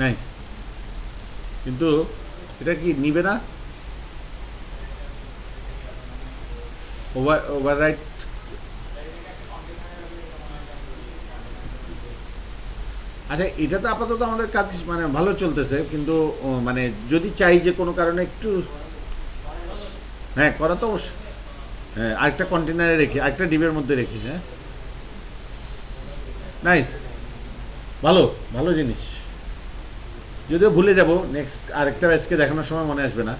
নাইস। কিন্তু এটা কি নিবে না? ওভাররাইট। আচ্ছা, এটা তো আপাতত আমাদের কাজ মানে ভালো চলতেছে, কিন্তু মানে যদি চাই যে কোনো কারণে একটু, হ্যাঁ করা তো অবশ্যই। হ্যাঁ, আরেকটা কন্টেনারে রেখে, আরেকটা ডিবের মধ্যে রেখে, হ্যাঁ। নাইস, ভালো, ভালো জিনিস। যদিও ভুলে যাব, নেক্সট আরেকটা ব্যাচকে দেখানোর সময় মনে আসবে না।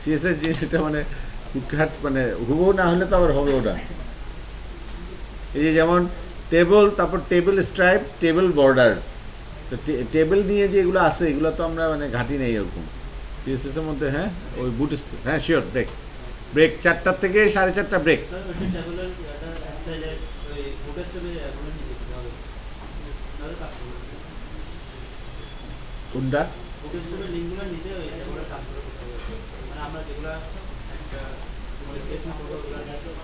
সিএসএস জিনিসটা মানে হুটহাট, মানে হুবহু না হলে তো আবার হবে ওটা। এই যে যেমন টেবল, তারপর টেবিল স্ট্রাইপ, টেবিল বর্ডার। তো টেবিল নিয়ে যে এগুলো আছে, এগুলো তো আমরা মানে ঘাটি নেই এরকম সিএসএস এর মধ্যে। হ্যাঁ, ওই বুট, হ্যাঁ শিওর, ব্রেক, ব্রেক 4টার থেকে 4:30 ব্রেক। কোনটা?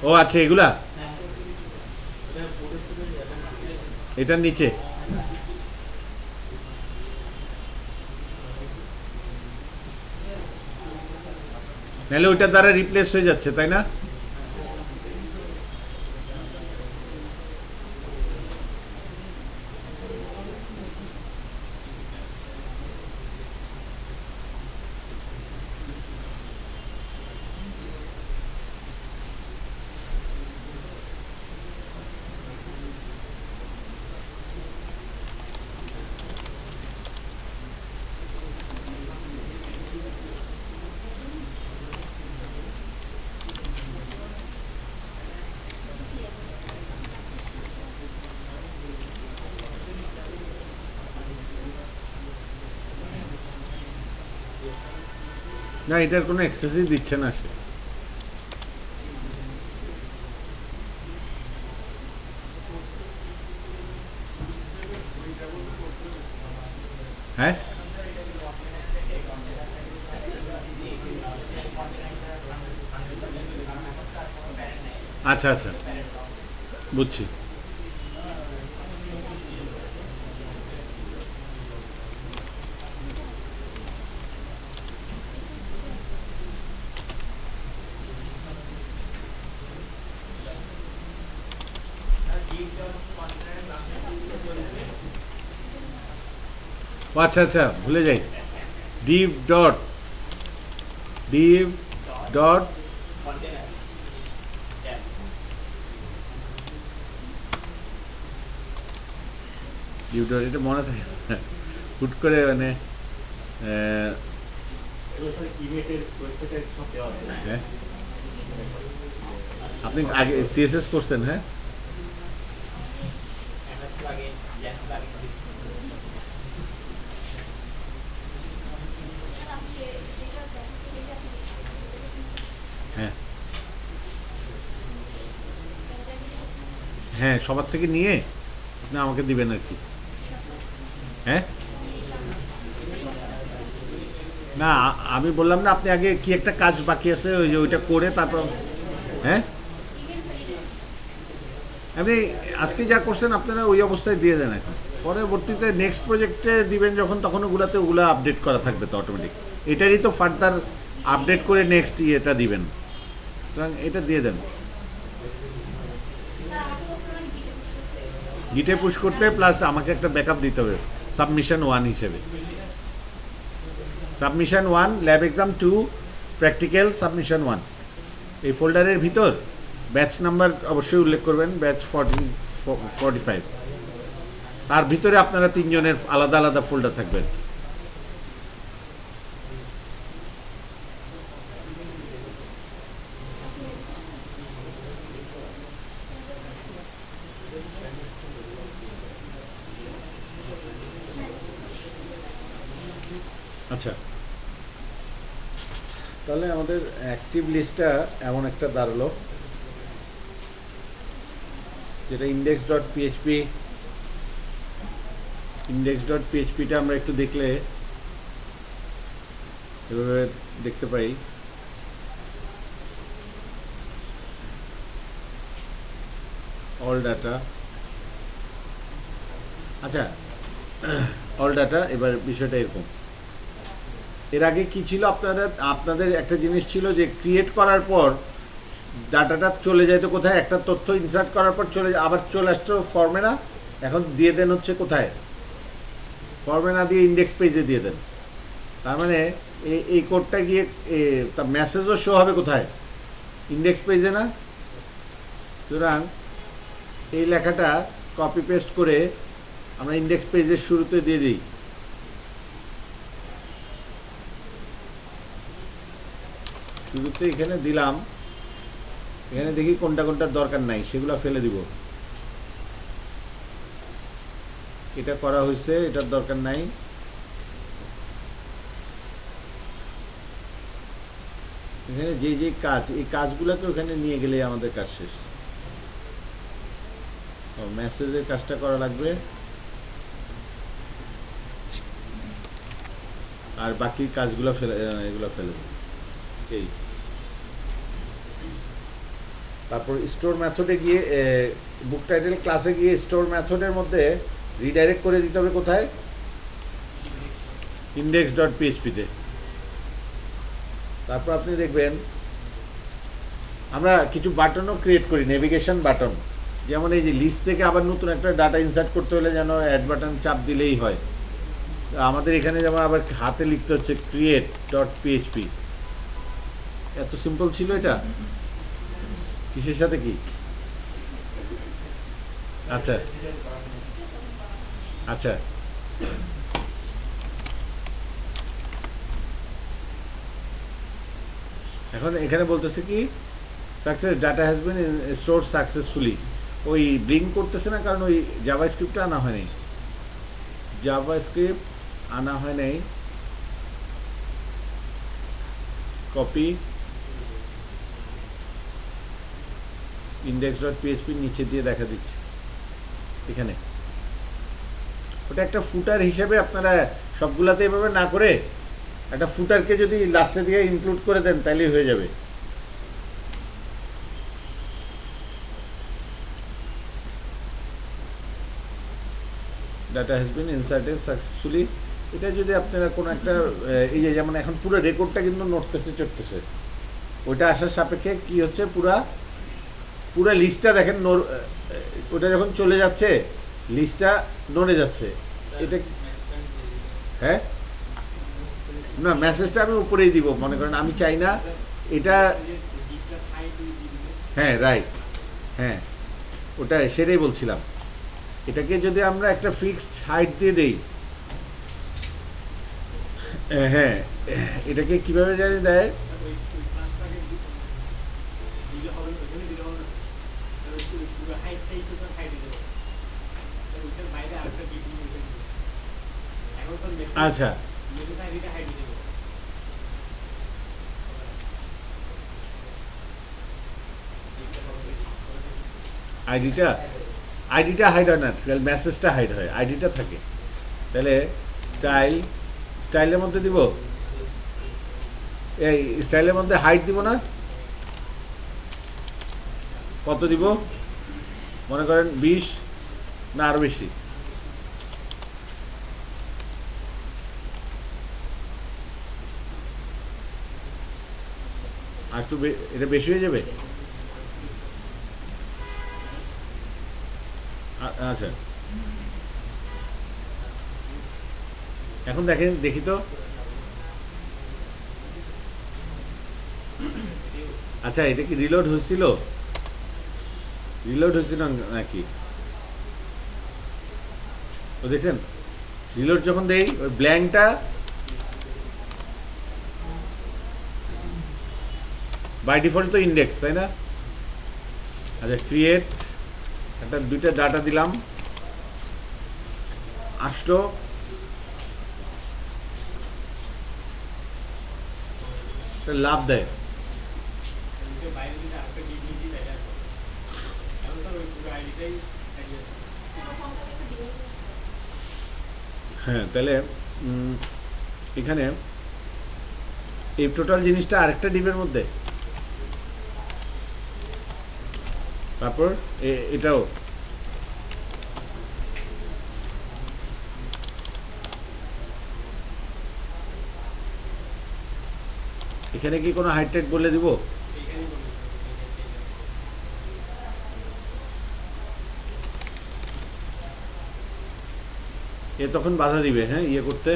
ও আচ্ছা, এগুলা এটার নিচে। নাহলে ওইটার দ্বারা রিপ্লেস হয়ে যাচ্ছে, তাই না? না, এটার কোনো এক্সেসই দিচ্ছে না সে। হ্যাঁ, আচ্ছা আচ্ছা, বুঝছি। আচ্ছা আচ্ছা, ভুলে যাই। div dot div dot div dot এটা মনে থাকে না। হুট করে মানে হ্যাঁ, আপনি আগে সিএসএস করছেন? হ্যাঁ, হ্যাঁ, হ্যাঁ, সবার থেকে নিয়ে আপনি আমাকে দিবেন আর কি। হ্যাঁ, না, আমি বললাম না, আপনি আগে কি একটা কাজ বাকি আছে, ওই যে ওইটা করে তারপর। হ্যাঁ, আপনি আজকে যা করছেন আপনারা ওই অবস্থায় দিয়ে দেন এখন। পরবর্তীতে নেক্সট প্রজেক্টে দিবেন যখন, তখন ওগুলাতে ওগুলো আপডেট করা থাকবে তো অটোমেটিক। এটারই তো ফার্দার আপডেট করে নেক্সট ইয়েটা দিবেন, সুতরাং এটা দিয়ে দেন। গিটে পুশ করতে প্লাস আমাকে একটা ব্যাকআপ দিতে হবে সাবমিশন 1 হিসেবে। Submission 1, lab exam 2, practical submission 1। এই ফোল্ডারের ভিতর ব্যাচ নাম্বার অবশ্যই উল্লেখ করবেন, ব্যাচ 45। তার ভিতরে আপনারা তিনজনের আলাদা আলাদা ফোল্ডার থাকবেন। আচ্ছা, তাহলে আমাদের অ্যাক্টিভ লিস্টটা এমন একটা দাঁড়ালো, যেটা index.phpটা আমরা একটু দেখলে এভাবে দেখতে পাই। অল ডাটা, আচ্ছা, অল ডাটা। এবার বিষয়টা এরকম, এর আগে কি ছিল, আপনাদের একটা জিনিস ছিল যে ক্রিয়েট করার পর ডাটাটা চলে যেত কোথায়, একটা তথ্য ইনসার্ট করার পর আবার চলে আসতো ফর্মে না। এখন দিয়ে দেন হচ্ছে কোথায়, ফর্মে না দিয়ে ইন্ডেক্স পেজে দিয়ে দেন। তার মানে এই কোডটা গিয়ে তার মেসেজও শো হবে কোথায়, ইন্ডেক্স পেজে না। সুতরাং এই লেখাটা কপি পেস্ট করে আমরা ইন্ডেক্স পেজের শুরুতে দিয়ে দিই। শুরুতে এখানে দিলাম, এখানে দেখি কোনটা কোনটার দরকার নাই সেগুলো ফেলে দিব। এটা করা হয়েছে, এটার দরকার নাই। এখানে যে যে কাজ, এই কাজগুলোকে ওখানে নিয়ে গেলে আমাদের কাজ শেষ। মেসেজের কাজটা করা লাগবে, আর বাকি কাজগুলো এগুলো ফেলে দেব। এই তারপর স্টোর মেথডে গিয়ে বুক টাইটেল ক্লাসে গিয়ে স্টোর মেথডের মধ্যে রিডাইরেক্ট করে দিতে হবে কোথায়, index.php-তে। তারপর আপনি দেখবেন আমরা কিছু বাটনও ক্রিয়েট করি, নেভিগেশন বাটন। যেমন এই যে লিস্ট থেকে আবার নতুন একটা ডাটা ইনসার্ট করতে হলে যেন অ্যাড বাটন চাপ দিলেই হয়। আমাদের এখানে যেমন আবার হাতে লিখতে হচ্ছে create.php। এত সিম্পল ছিল এটা, কিসের সাথে কি। আচ্ছা আচ্ছা, এখন এখানে বলতেছে কি, success data has been store successfully. ওই ব্রিং করতেছে না, কারণ ওই জাভা স্ক্রিপ্টটা আনা হয় নাই, জাভা স্ক্রিপ্ট আনা হয় নাই। কপি index.php নিচে দিয়ে দেখা দিচ্ছে এখানে। ওটা একটা ফুটার হিসেবে আপনারা সবগুলাতে এভাবে না করে একটা ফুটারকে যদি লাস্টে দিয়ে ইনক্লুড করে দেন তাহলেই হয়ে যাবে। Data has been inserted successfully. এটা যদি আপনারা কোনো একটা এই যে যেমন এখন পুরো রেকর্ডটা কিন্তু নড়তেছে চড়তেছে, ওইটা আসার সাপেক্ষে কি হচ্ছে, পুরা লিস্টটা দেখেন ওটা যখন চলে যাচ্ছে লিস্টটা নড়ে যাচ্ছে। এটা হ্যাঁ, না মেসেজটা আমি উপরেই দিব, মনে করেন আমি চাই না এটা। হ্যাঁ রাইট, হ্যাঁ ওটা সেটাই বলছিলাম। এটাকে যদি আমরা একটা ফিক্সড হাইট দিয়ে দেই, হ্যাঁ এটাকে কিভাবে জানি দেয়, আচ্ছা আইডিটা, আইডিটা হাইড হয় না, তাহলে মেসেজটা হাইড হয়, আইডিটা থাকে। তাহলে স্টাইল, স্টাইলের মধ্যে দিব, এই স্টাইলের মধ্যে হাইট দিব না, কত দিব মনে করেন 20 না আরো বেশি, আর একটু এটা বেশি হয়ে যাবে। আচ্ছা এখন দেখেন, দেখি তো। আচ্ছা এটা কি রিলোড হয়েছিল, রিলোড হয়েছিল নাকি? ও দেখছেন রিলোড যখন দেই ওই ব্ল্যাঙ্কটা বাই ডিফল্ট তো ইন্ডেক্স, তাই না? আচ্ছা ক্রিয়েট, একটা দুইটা ডাটা দিলাম, আসলো, লাভ দেয়। হ্যাঁ তাহলে এখানে এই টোটাল জিনিসটা আরেকটা ডিপের মধ্যে, তারপর এটাও এখানে কি কোনো হাইট টাইট বলে দিব? এ তখন বাধা দিবে, হ্যাঁ ইয়ে করতে।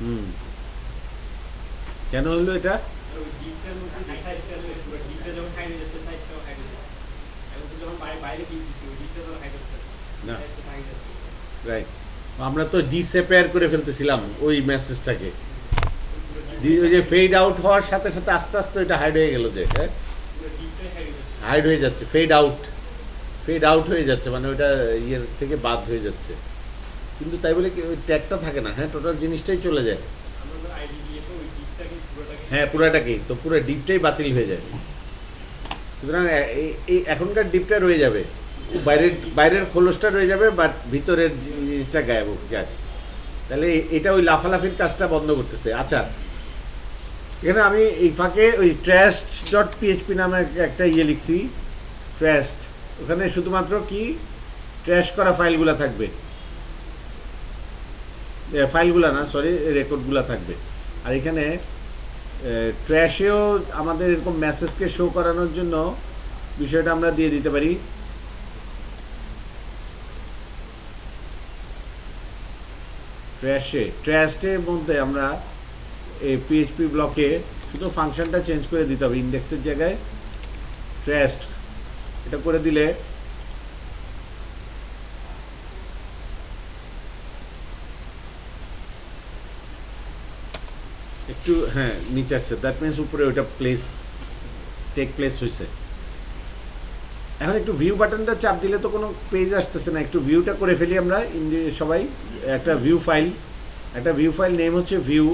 হুম, কেন হলো এটা? না রাইট, আমরা তো ডিসঅ্যাপিয়ার করে ফেলতেছিলাম ওই মেসেজটাকে, ওই যে ফেড আউট হওয়ার সাথে সাথে আস্তে আস্তে ওইটা হাইড হয়ে গেল, যে হ্যাঁ হাইড হয়ে যাচ্ছে, ফেড আউট, ফেড আউট হয়ে যাচ্ছে, মানে ওইটা ইয়ের থেকে বাদ হয়ে যাচ্ছে। কিন্তু তাই বলে কি ওই ট্যাগটা থাকে না, হ্যাঁ টোটাল জিনিসটাই চলে যায়। হ্যাঁ পুরাটাকেই তো, পুরো ডিপটাই বাতিল হয়ে যায়। সুতরাং এই এখনকার ডিপটা রয়ে যাবে, বাইরের বাইরের খোলসটা রয়ে যাবে, বাট ভিতরের জিনিসটা গায়েব যায়। তাহলে এটা ওই লাফালাফির কাজটা বন্ধ করতেছে। আচ্ছা এখানে আমি এই ফাঁকে ওই ট্র্যাস্ট ডট পিএইচপি নামে একটা ইয়ে লিখছি, ট্র্যাস্ট, ওখানে শুধুমাত্র কি ট্র্যাশ করা ফাইলগুলো থাকবে, ফাইলগুলো না সরি রেকর্ডগুলো থাকবে। আর এখানে ট্র্যাশেও আমাদের এরকম মেসেজকে শো করানোর জন্য বিষয়টা আমরা দিয়ে দিতে পারি। ট্র্যাশের মধ্যে আমরা এই পিএইচপি ব্লকে শুধু ফাংশনটা চেঞ্জ করে দিতে হবে, ইন্ডেক্সের জায়গায় ট্র্যাশ এটা করে দিলে একটু হ্যাঁ নিচে আসছে, দ্যাট মিনস উপরে ওইটা প্লেস টেক প্লেস হয়েছে। এখন একটু ভিউ বাটনটা চাপ দিলে তো কোনো পেজ আসতেছে না, একটু ভিউটা করে ফেলি আমরা সবাই। একটা ভিউ ফাইল, একটা ভিউ ফাইল নেম হচ্ছে view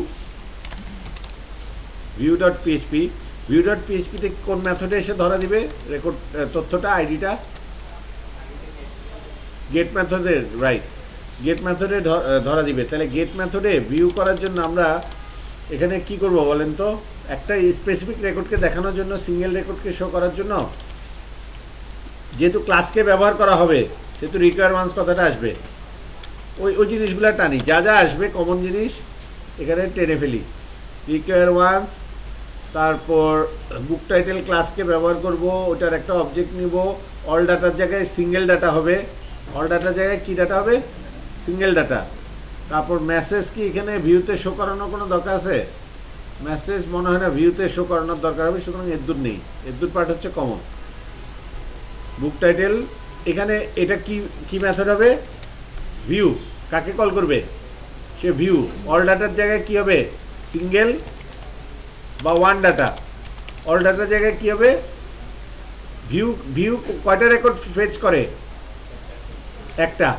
dot PHP. View dot পিএইচপিতে কোন মেথডে এসে ধরা দিবে রেকর্ড তথ্যটা, আইডিটা গেট মেথডে, রাইট গেট মেথডে ধরা দিবে। তাহলে গেট মেথডে ভিউ করার জন্য আমরা এখানে কি করব বলেন তো, একটা স্পেসিফিক রেকর্ডকে দেখানোর জন্য, সিঙ্গেল রেকর্ডকে শো করার জন্য, যেহেতু ক্লাসকে ব্যবহার করা হবে সেহেতু রিকোয়ার ওয়ান্স কথাটা আসবে, ওই ওই জিনিসগুলো টানি, যা যা আসবে কমন জিনিস এখানে টেনে ফেলি। রিকোয়ার ওয়ান্স, তারপর বুক টাইটেল ক্লাসকে ব্যবহার করব, ওটার একটা অবজেক্ট নিব, অল ডাটার জায়গায় সিঙ্গেল ডাটা হবে, অল ডাটার জায়গায় কী ডাটা হবে, সিঙ্গেল ডাটা। তারপর মেসেজ কি এখানে ভিউতে শো করানোর কোনো দরকার আছে? মেসেজ মনে হয় না ভিউতে শো করানোর দরকার হবে, সুতরাং এর নেই, এর পার্ট হচ্ছে কমন। বুক টাইটেল এখানে এটা কি কি মেথড হবে, ভিউ, কাকে কল করবে, সে ভিউ। অল ডাটার জায়গায় কি হবে, সিঙ্গেল বা ওয়ান ডাটা, অল ডাটার জায়গায় কি হবে, ভিউ। ভিউ কয়টা রেকর্ড ফেচ করে, একটা।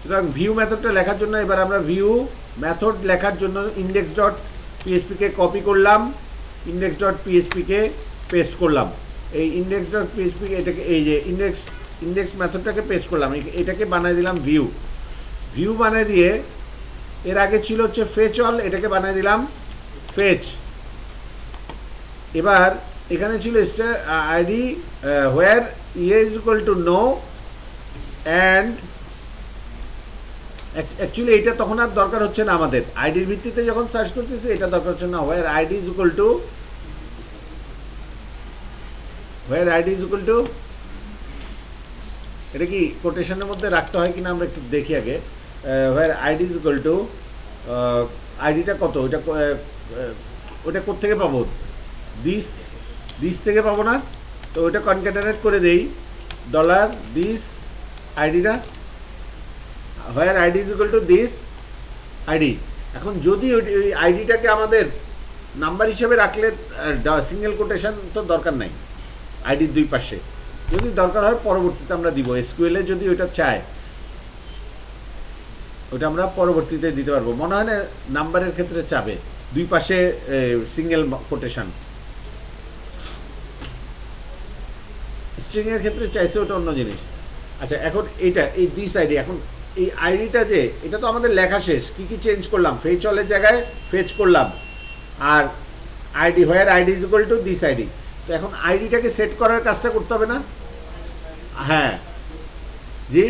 সুতরাং ভিউ মেথডটা লেখার জন্য এবার আমরা ভিউ মেথড লেখার জন্য ইন্ডেক্স ডট পিএইচপিকে কপি করলাম, ইন্ডেক্স ডট পিএইচপিকে পেস্ট করলাম। এই ইন্ডেক্স ডট পিএইচপি এটাকে, এই যে ইন্ডেক্স মেথডটাকে পেস্ট করলাম, এটাকে বানাই দিলাম ভিউ। ভিউ বানিয়ে দিয়ে এর আগে ছিল হচ্ছে ফেচ অল, এটাকে বানিয়ে দিলাম ফেচ। এবার এখানে ছিল আইডি হোয়ার ইয়ে is equal to no, and actually এটা তখন আর দরকার হচ্ছে না আমাদের, আইডির ভিত্তিতে যখন সার্চ করতেছি এটা দরকার হচ্ছে না। হোয়ার ID is equal two, where ID is equal two, এটা কি কোটেশনের মধ্যে রাখতে হয় কিনা আমরা একটু দেখি আগে। হোয়ার আইডি ইজ ইকুয়াল টু, আইডিটা কত, ওটা ওটা কোত্থেকে পাবো, দিস, দিস থেকে পাবো না, তো ওটা কনক্যাটেনেট করে দেই ডলার দিস আইডিটা, হোয়ার ID is equal to this ID. এখন যদি ওই আইডিটাকে আমাদের নাম্বার হিসেবে রাখলে সিঙ্গেল কোটেশন তো দরকার নাই আইডির দুই পাশে, যদি দরকার হয় পরবর্তীতে আমরা দিব, এসকিউএল এ যদি ওটা চায় ওটা আমরা পরবর্তীতে দিতে পারবো। মনে হয় না নাম্বারের ক্ষেত্রে চাবে দুই পাশে সিঙ্গেল কোটেশন, স্ট্রিং এর ক্ষেত্রে চাইছে ওটা অন্য জিনিস। আচ্ছা এখন এইটা, এই দিস আইডি, এখন এই আইডিটা যে এটা তো আমাদের লেখা শেষ, কি কি চেঞ্জ করলাম, ফেচ অলের জায়গায় ফেচ করলাম, আর ID where ID is equal to this ID. তো এখন আইডিটাকে সেট করার কাজটা করতে হবে না? হ্যাঁ জি,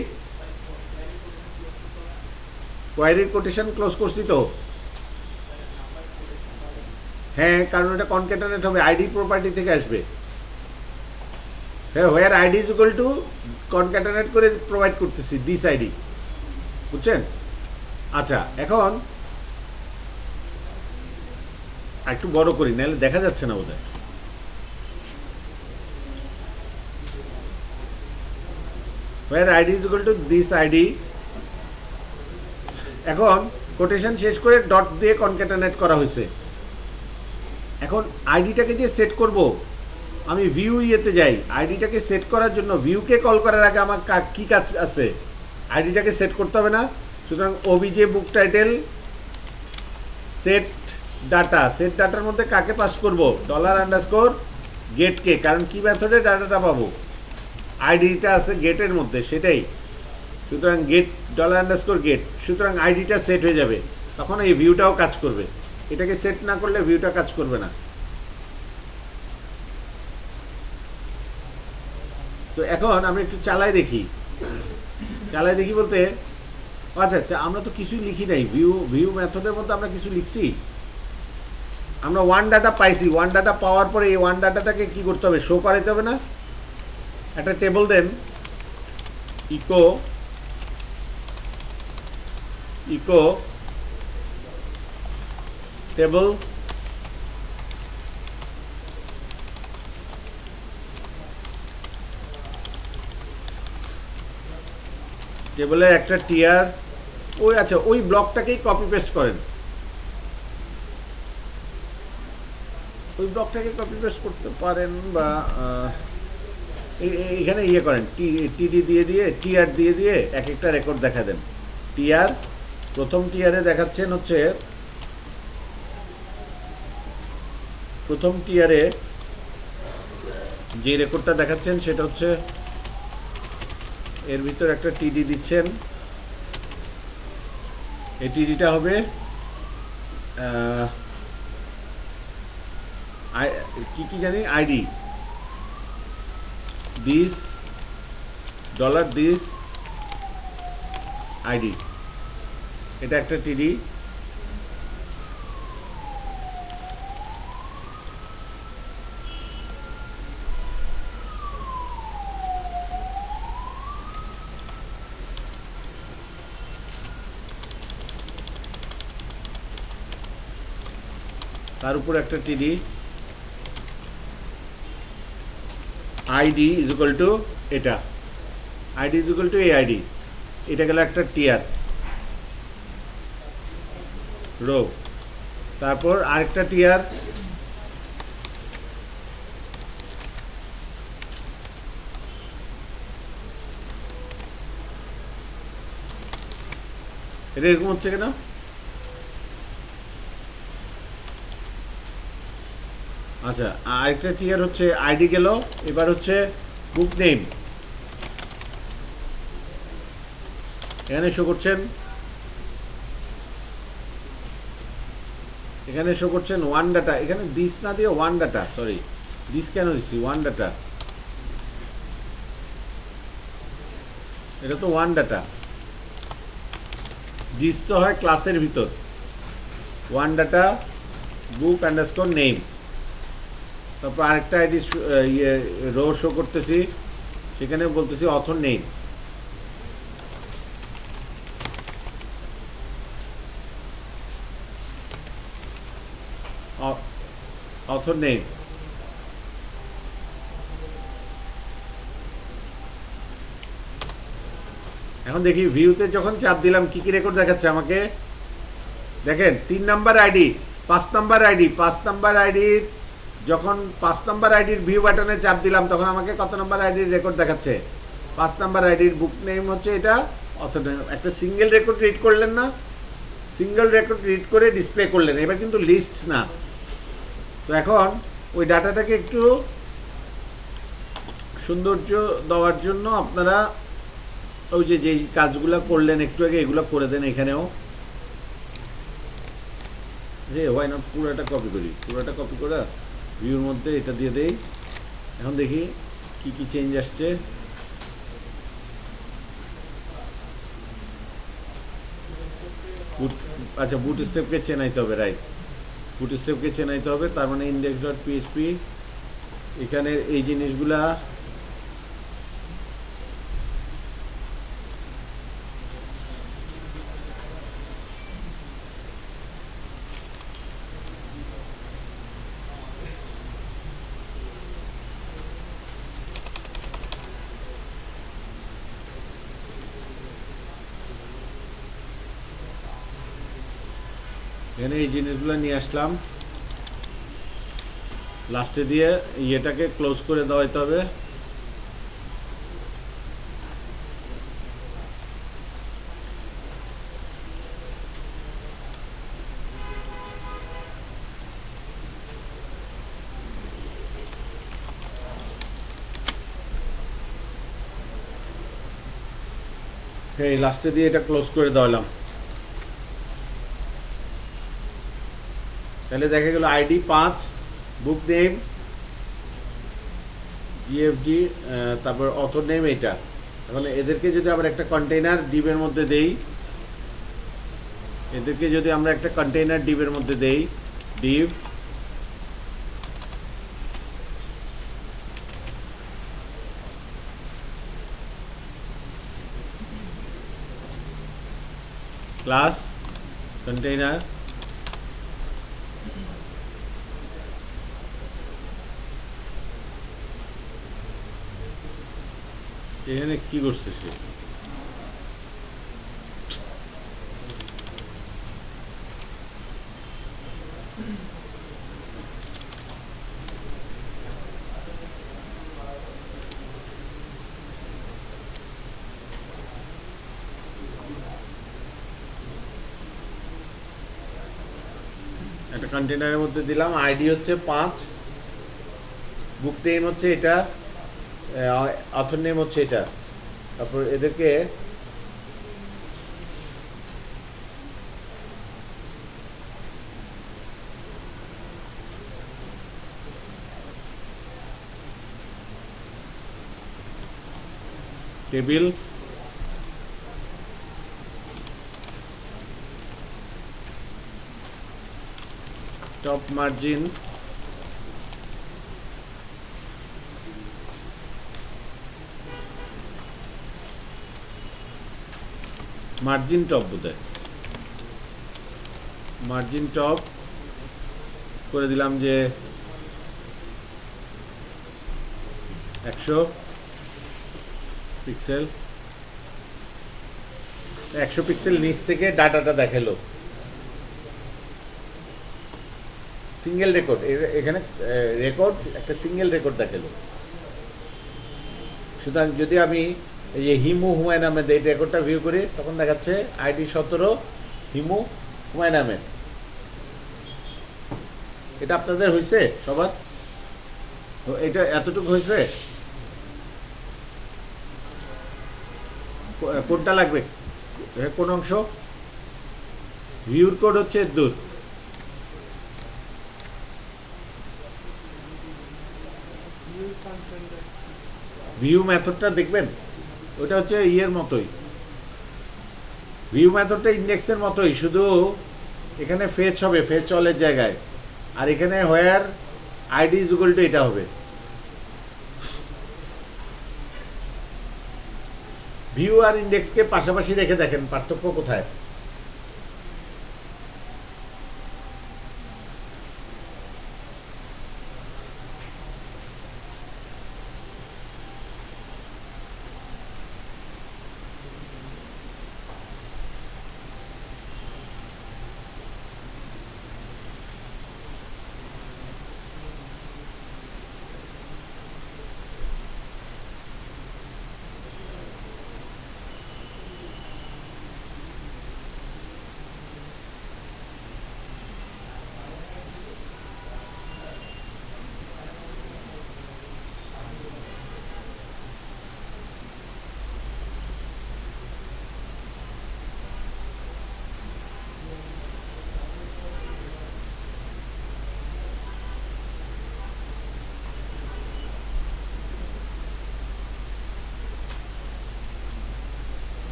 কোয়ারির কোটেশন ক্লোজ করছি তো, হ্যাঁ কারণ এটা কনক্যাটেনেট হবে, আইডি প্রপার্টি থেকে আসবে। হ্যাঁ where ID is equal to concatenate করে প্রোভাইড করতেছি দিস আইডি, বুঝছেন? আচ্ছা এখন একটু বড় করি, নাহলে দেখা যাচ্ছে না বোধহয়। হোয়ার ID is equal to this ID. এখন কোটেশন শেষ করে ডট দিয়ে কনক্যাটেনেট করা হয়েছে। এখন আইডিটাকে যে সেট করব, আমি ভিউ ইয়েতে যাই, আইডিটাকে সেট করার জন্য ভিউকে কল করার আগে আমার কি কাজ আছে, আইডিটাকে সেট করতে হবে না? সুতরাং OBJ book title set data, set ডাটার মধ্যে কাকে পাস করব, ডলার আন্ডারস্কোর গেটকে, কারণ কি মেথডে ডাটাটা পাবো, আইডিটা আছে গেটের মধ্যে সেটাই, সুতরাং গেট ডলার আন্ডারস্কোর গেট, সুতরাং আইডিটা সেট হয়ে যাবে, তখন এই ভিউটাও কাজ করবে। এটাকে সেট না করলে ভিউটা কাজ করবে না। তো এখন আমি একটু চালাই দেখি, চালাই দেখি বলতে, আচ্ছা আচ্ছা আমরা তো কিছুই লিখি নাই, ভিউ মেথডের মধ্যে আমরা কিছু লিখছি, আমরা ওয়ান ডাটা পাইছি, ওয়ান ডাটা পাওয়ার পরে এই ওয়ান ডাটাটাকে কি করতে হবে, শো করাইতে হবে না? একটা টেবল দেন, ইকো ইকো টেবল, টেবলের একটা টিয়ার, ওই আচ্ছা ওই ব্লকটাকেই কপি পেস্ট করেন, ওই ব্লকটাকে কপি পেস্ট করতে পারেন, বা এখানে ইয়ে করেন, টিডি দিয়ে দিয়ে টিআর দিয়ে দিয়ে এক একটা রেকর্ড দেখা দেন। টিআর প্রথম টিআরে দেখাচ্ছেন হচ্ছে, প্রথম টিআরে যে রেকর্ডটা দেখাচ্ছেন সেটা হচ্ছে, এর ভিতর একটা টিডি দিচ্ছেন, এই টিডিটা হবে কি কি জানি, ID this dollar this ID, এটা একটা টিডি। তার উপর একটা টিডি, আইডি ইজ ইকুয়াল টু এটা, আইডি ইজ ইকুয়াল টু এই আইডি, এটা গেল একটা টিয়ার রো। তারপর আরেকটা টিয়ার, এটা এরকম হচ্ছে কেন? আচ্ছা, আরেকটা টিয়ার হচ্ছে আইডি গেল, এবার হচ্ছে বুক নেম, এখানে শো করছেন, এখানে শো করছেন ওয়ান ডাটা, এখানে দিস না দিয়ে ওয়ান ডাটা, সরি দিস কেন দিচ্ছি, ওয়ান ডাটা, এটা তো ওয়ান ডাটা, দিস তো হয় ক্লাসের ভিতর, one data book underscore name. তারপর আরেকটা আইডি ইয়ে রো শো করতেছি, সেখানে বলতেছি অথর নেম, অথর নেম। এখন দেখি ভিউতে যখন চাপ দিলাম কি কি রেকর্ড দেখাচ্ছে আমাকে, দেখেন 3 number ID, 5 number ID, 5 number আইডির যখন 5 নাম্বার আইডির ভিউ বাটনে চাপ দিলাম তখন আমাকে কত নাম্বার আইডির রেকর্ড দেখাচ্ছে, 5 নাম্বার আইডির বুক নেম হচ্ছে এটা, অথর নেম। একটা সিঙ্গেল রেকর্ড রিড করলেন না, সিঙ্গেল রেকর্ড রিড করে ডিসপ্লে করলেন, এবার কিন্তু লিস্ট না। তো এখন ওই ডাটাটাকে একটু সৌন্দর্য দেওয়ার জন্য আপনারা ওই যে যেই কাজগুলো করলেন একটু আগে এগুলো করে দেন এখানেও, যে হোয়াই নট পুরোটা কপি করি, পুরোটা কপি করে ভিউর মধ্যে এটা দিয়ে দেই। এখন দেখি কি কি চেঞ্জ আসছে। আচ্ছা, বুট স্টেপকে চেনাইতে হবে, রাইট, বুট স্টেপকে চেনাইতে হবে, তার মানে ইন্ডেক্স ডট পিএইচপি, এখানের এই জিনিসগুলা এখানে এই জিনিসগুলো নিয়ে আসলাম, লাস্টে দিয়ে ইয়েটাকে ক্লোজ করে দেওয়াইতে হবে। এই লাস্টে দিয়ে এটা ক্লোজ করে দেওয়ালাম, তাহলে দেখা গেল আইডি 5, বুক নেম জিএফজি, তারপর অথর নেম এটা। তাহলে এদেরকে যদি আবার একটা কন্টেইনার ডিবের মধ্যে দেই, এদেরকে যদি আমরা একটা কন্টেইনার ডিবের মধ্যে দেই, ডিভ ক্লাস কন্টেইনার, এখানে কি করছে সে, একটা কন্টেইনারের মধ্যে দিলাম, আইডি হচ্ছে 5, বুক নেম হচ্ছে এটা, অথর নেম হচ্ছে এটা। তারপর এদেরকে table top margin margin top বোধহয় মার্জিন টপ করে দিলাম যে 100 পিক্সেল 100 পিক্সেল নিচ থেকে ডাটাটা দেখালো সিঙ্গেল রেকর্ড এখানে রেকর্ড একটা সিঙ্গেল রেকর্ড দেখালো সুতরাং যদি আমি এই হিমু হুমায়ুন আহমেদ এই রেকর্ডটা ভিউ করি তখন দেখাচ্ছে আইডি 17 হিমু হুমায়ুন আহমেদ এটা আপনাদের হয়েছে সবার তো এটা এতটুকু হয়েছে কোনটা লাগবে কোন অংশ ভিউর কোড হচ্ছে দূর ভিউ মেথডটা দেখবেন ওটা হচ্ছে ইয়ের মতোই ভিউ মেথডটা ইন্ডেক্সের মতোই শুধু এখানে ফেচ হবে ফেচ অলের জায়গায় আর এখানে হোয়ার আইডি ইজ ইকুয়াল টু এটা হবে ভিউ আর ইন্ডেক্সকে পাশাপাশি রেখে দেখেন পার্থক্য কোথায়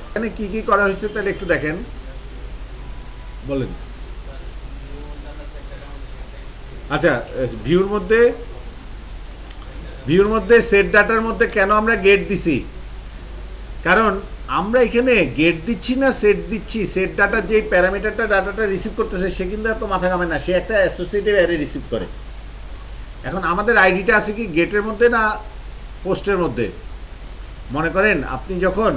এখানে কি কি করা হয়েছে তাহলে একটু দেখেন বলেন আচ্ছা ভিউর মধ্যে সেট ডাটার মধ্যে কেন আমরা গেট দিছি কারণ আমরা এখানে গেট দিচ্ছি না সেট দিচ্ছি সেট ডাটার যে প্যারামিটারটা ডাটাটা রিসিভ করতেছে সে কিন্তু এত মাথা ঘামে না সে একটা অ্যাসোসিয়েটিভ অ্যারে রিসিভ করে এখন আমাদের আইডিটা আছে কি গেটের মধ্যে না পোস্টের মধ্যে মনে করেন আপনি যখন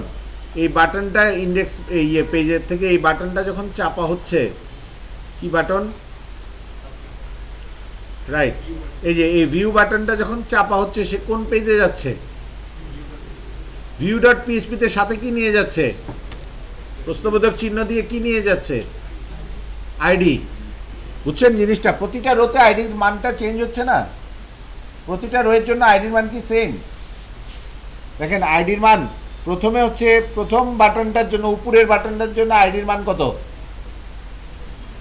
এই বাটনটা ইন্ডেক্স এই পেজের থেকে এই বাটনটা যখন চাপা হচ্ছে কি বাটন রাইট এই যে এই ভিউ বাটনটা যখন চাপা হচ্ছে সে কোন পেজে যাচ্ছে view.php তে সাথে কি নিয়ে যাচ্ছে প্রশ্নবোধক চিহ্ন দিয়ে কি নিয়ে যাচ্ছে আইডি বুঝছেন জিনিসটা প্রতিটা রোতে আইডির মানটা চেঞ্জ হচ্ছে না প্রতিটা রোয়ের জন্য আইডির মান কি সেম দেখেন আইডির মান প্রথমে হচ্ছে প্রথম বাটনটার জন্য উপরের বাটনটার জন্য আইডির মান কত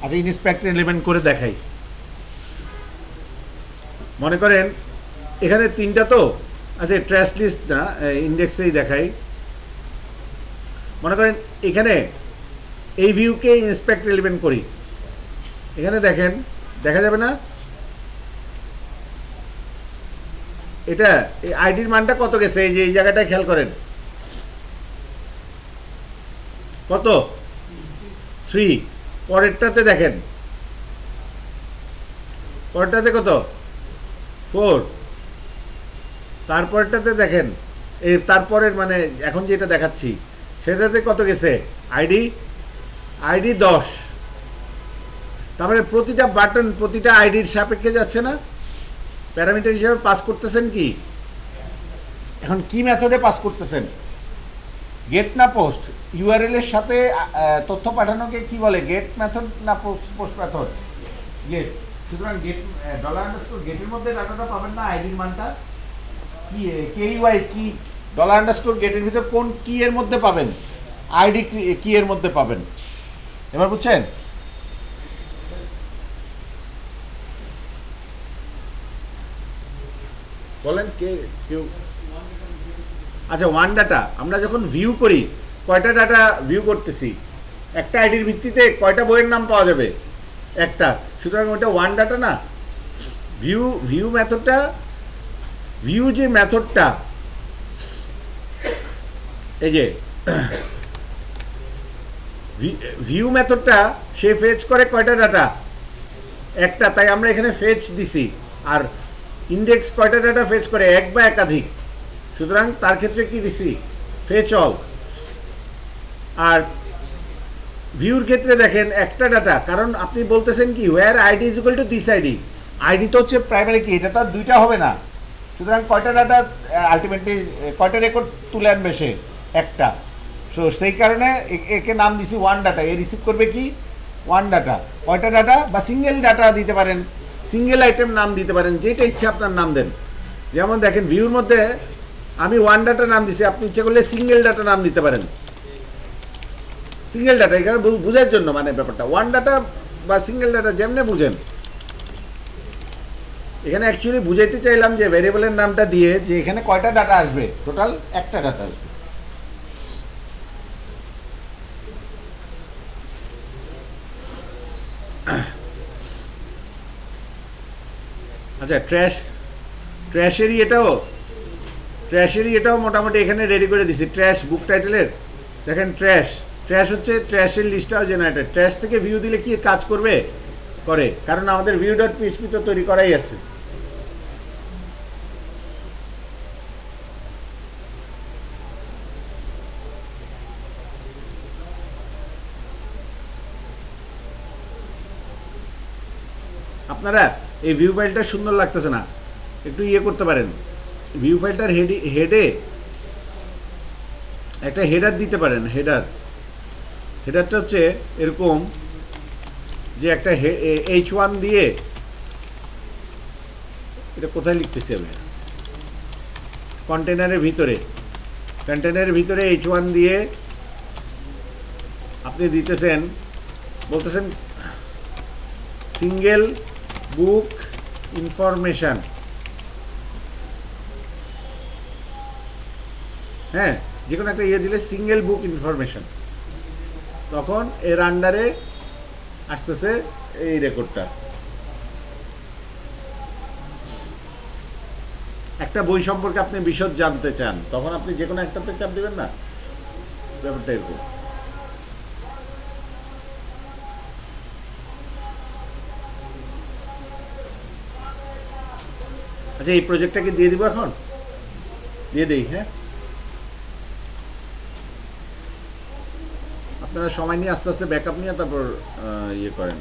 আচ্ছা ইনস্পেক্ট এলিমেন্ট করে দেখাই মনে করেন এখানে তিনটা তো আচ্ছা ট্র্যাশ লিস্ট না ইন্ডেক্সেই দেখাই মনে করেন এখানে এই ভিউকে ইনস্পেক্ট এলিমেন্ট করি এখানে দেখেন দেখা যাবে না এটা এই আইডির মানটা কত গেছে এই যে এই জায়গাটায় খেয়াল করেন কত 3, পরেরটাতে দেখেন পরেরটাতে কত 4, তারপরেরটাতে দেখেন এই তারপরের মানে এখন যেটা দেখাচ্ছি সেটাতে কত গেছে আইডি 10। তারপরে প্রতিটা বাটন প্রতিটা আইডির সাপেক্ষে যাচ্ছে না, প্যারামিটার হিসেবে পাস করতেছেন কি, এখন কি মেথডে পাস করতেছেন, গেট না পোস্ট, ইউআরএল এর সাথে তথ্য পাঠানোকে কি বলে, গেট মেথড না পোস্ট মেথড, গেট। সুতরাং গেট গেটের মধ্যে ডাটাটা পাবেন না, আইডির মানটা কি কেইওয়াই কি $গেটের ভিতর কোন কি এর মধ্যে পাবেন, আইডি কি এর মধ্যে পাবেন। এবার বুঝছেন? বলেন কে কেউ। আচ্ছা, ওয়ান ডাটা আমরা যখন ভিউ করি কয়টা ডাটা ভিউ করতেছি, একটা আইডির ভিত্তিতে কয়টা বইয়ের নাম পাওয়া যাবে, একটা। সুতরাং ওটা ওয়ান ডাটা না। ভিউ মেথডটা, ভিউ যে মেথডটা, এই যে ভিউ মেথডটা সে ফেচ করে কয়টা ডাটা, একটা। তাই আমরা এখানে ফেচ দিছি। আর ইন্ডেক্স কয়টা ডাটা ফেচ করে, এক বা একাধিক। সুতরাং তার ক্ষেত্রে কি দিছি, ফেচ অল। আর ভিউর ক্ষেত্রে দেখেন একটা ডাটা, কারণ আপনি বলতেছেন কি where ID is equal to this ID, ID তো হচ্ছে প্রাইমারি কি, এটা তো আর দুইটা হবে না। সুতরাং কয়টা ডাটা আলটিমেটলি কয়টা রেকর্ড তুলে আনবে সে, একটা। সো সেই কারণে একে নাম দিছি ওয়ান ডাটা, এ রিসিভ করবে কি ওয়ান ডাটা। কয়টা ডাটা বা সিঙ্গেল ডাটা দিতে পারেন, সিঙ্গেল আইটেম নাম দিতে পারেন, যেটা ইচ্ছা আপনার নাম দেন। যেমন দেখেন ভিউর মধ্যে আমি ওয়ান ডাটা নাম দিছি, আপনি ইচ্ছে করলে সিঙ্গেল ডাটা নাম দিতে পারেন। সিঙ্গেল ডাটা এখানে বুঝার জন্য, মানে ব্যাপারটা ওয়ান ডাটা বা সিঙ্গেল ডাটা যেমনি বুঝেন। এখানে অ্যাকচুয়ালি বুঝাইতে চাইলাম যে ভেরিয়েবলের নামটা দিয়ে যে এখানে কয়টা ডাটা আসবে, টোটাল একটা ডাটা আসবে। আচ্ছা, ট্র্যাশেরই এটাও মোটামুটি এখানে রেডি করে দিছি। ট্র্যাশ বুক টাইটেলের দেখেন, ট্র্যাশ হচ্ছে ট্র্যাশের লিস্টটাও জেনারেটেড। ট্র্যাশ থেকে ভিউ দিলে কি কাজ করবে, করে, কারণ আমাদের ভিউ ডট পিএইচপি তো তৈরি করাই আছে। আপনারা এই ভিউ ফাইলটা সুন্দর লাগতেছে না, একটু ইয়ে করতে পারেন, ভিউ ফাইলটার হেডে একটা হেডার দিতে পারেন। হেডারটা হচ্ছে এরকম যে একটা H1 দিয়ে, এটা কোথায় লিখতেছি আমি, কন্টেনারের ভিতরে H1 দিয়ে আপনি দিতেছেন, বলতেছেন সিঙ্গেল বুক ইনফরমেশন। হ্যাঁ, যে কোনো একটা ইয়ে দিলে সিঙ্গেল বুক ইনফরমেশন, তখন এর আন্ডারে আসতেছে এই রেকর্ডটা। একটা বই সম্পর্কে আপনি বিশদ জানতে চান, তখন আপনি যে কোনো একটাতে চাপ দিবেন না, ব্যাপারটা এরকম। আচ্ছা, এই প্রজেক্টটাকে দিয়ে দিব, এখন দিয়ে দেই। হ্যাঁ, আপনারা সময় নিয়ে আস্তে আস্তে ব্যাকআপ নিয়ে তারপর ইয়ে করেন।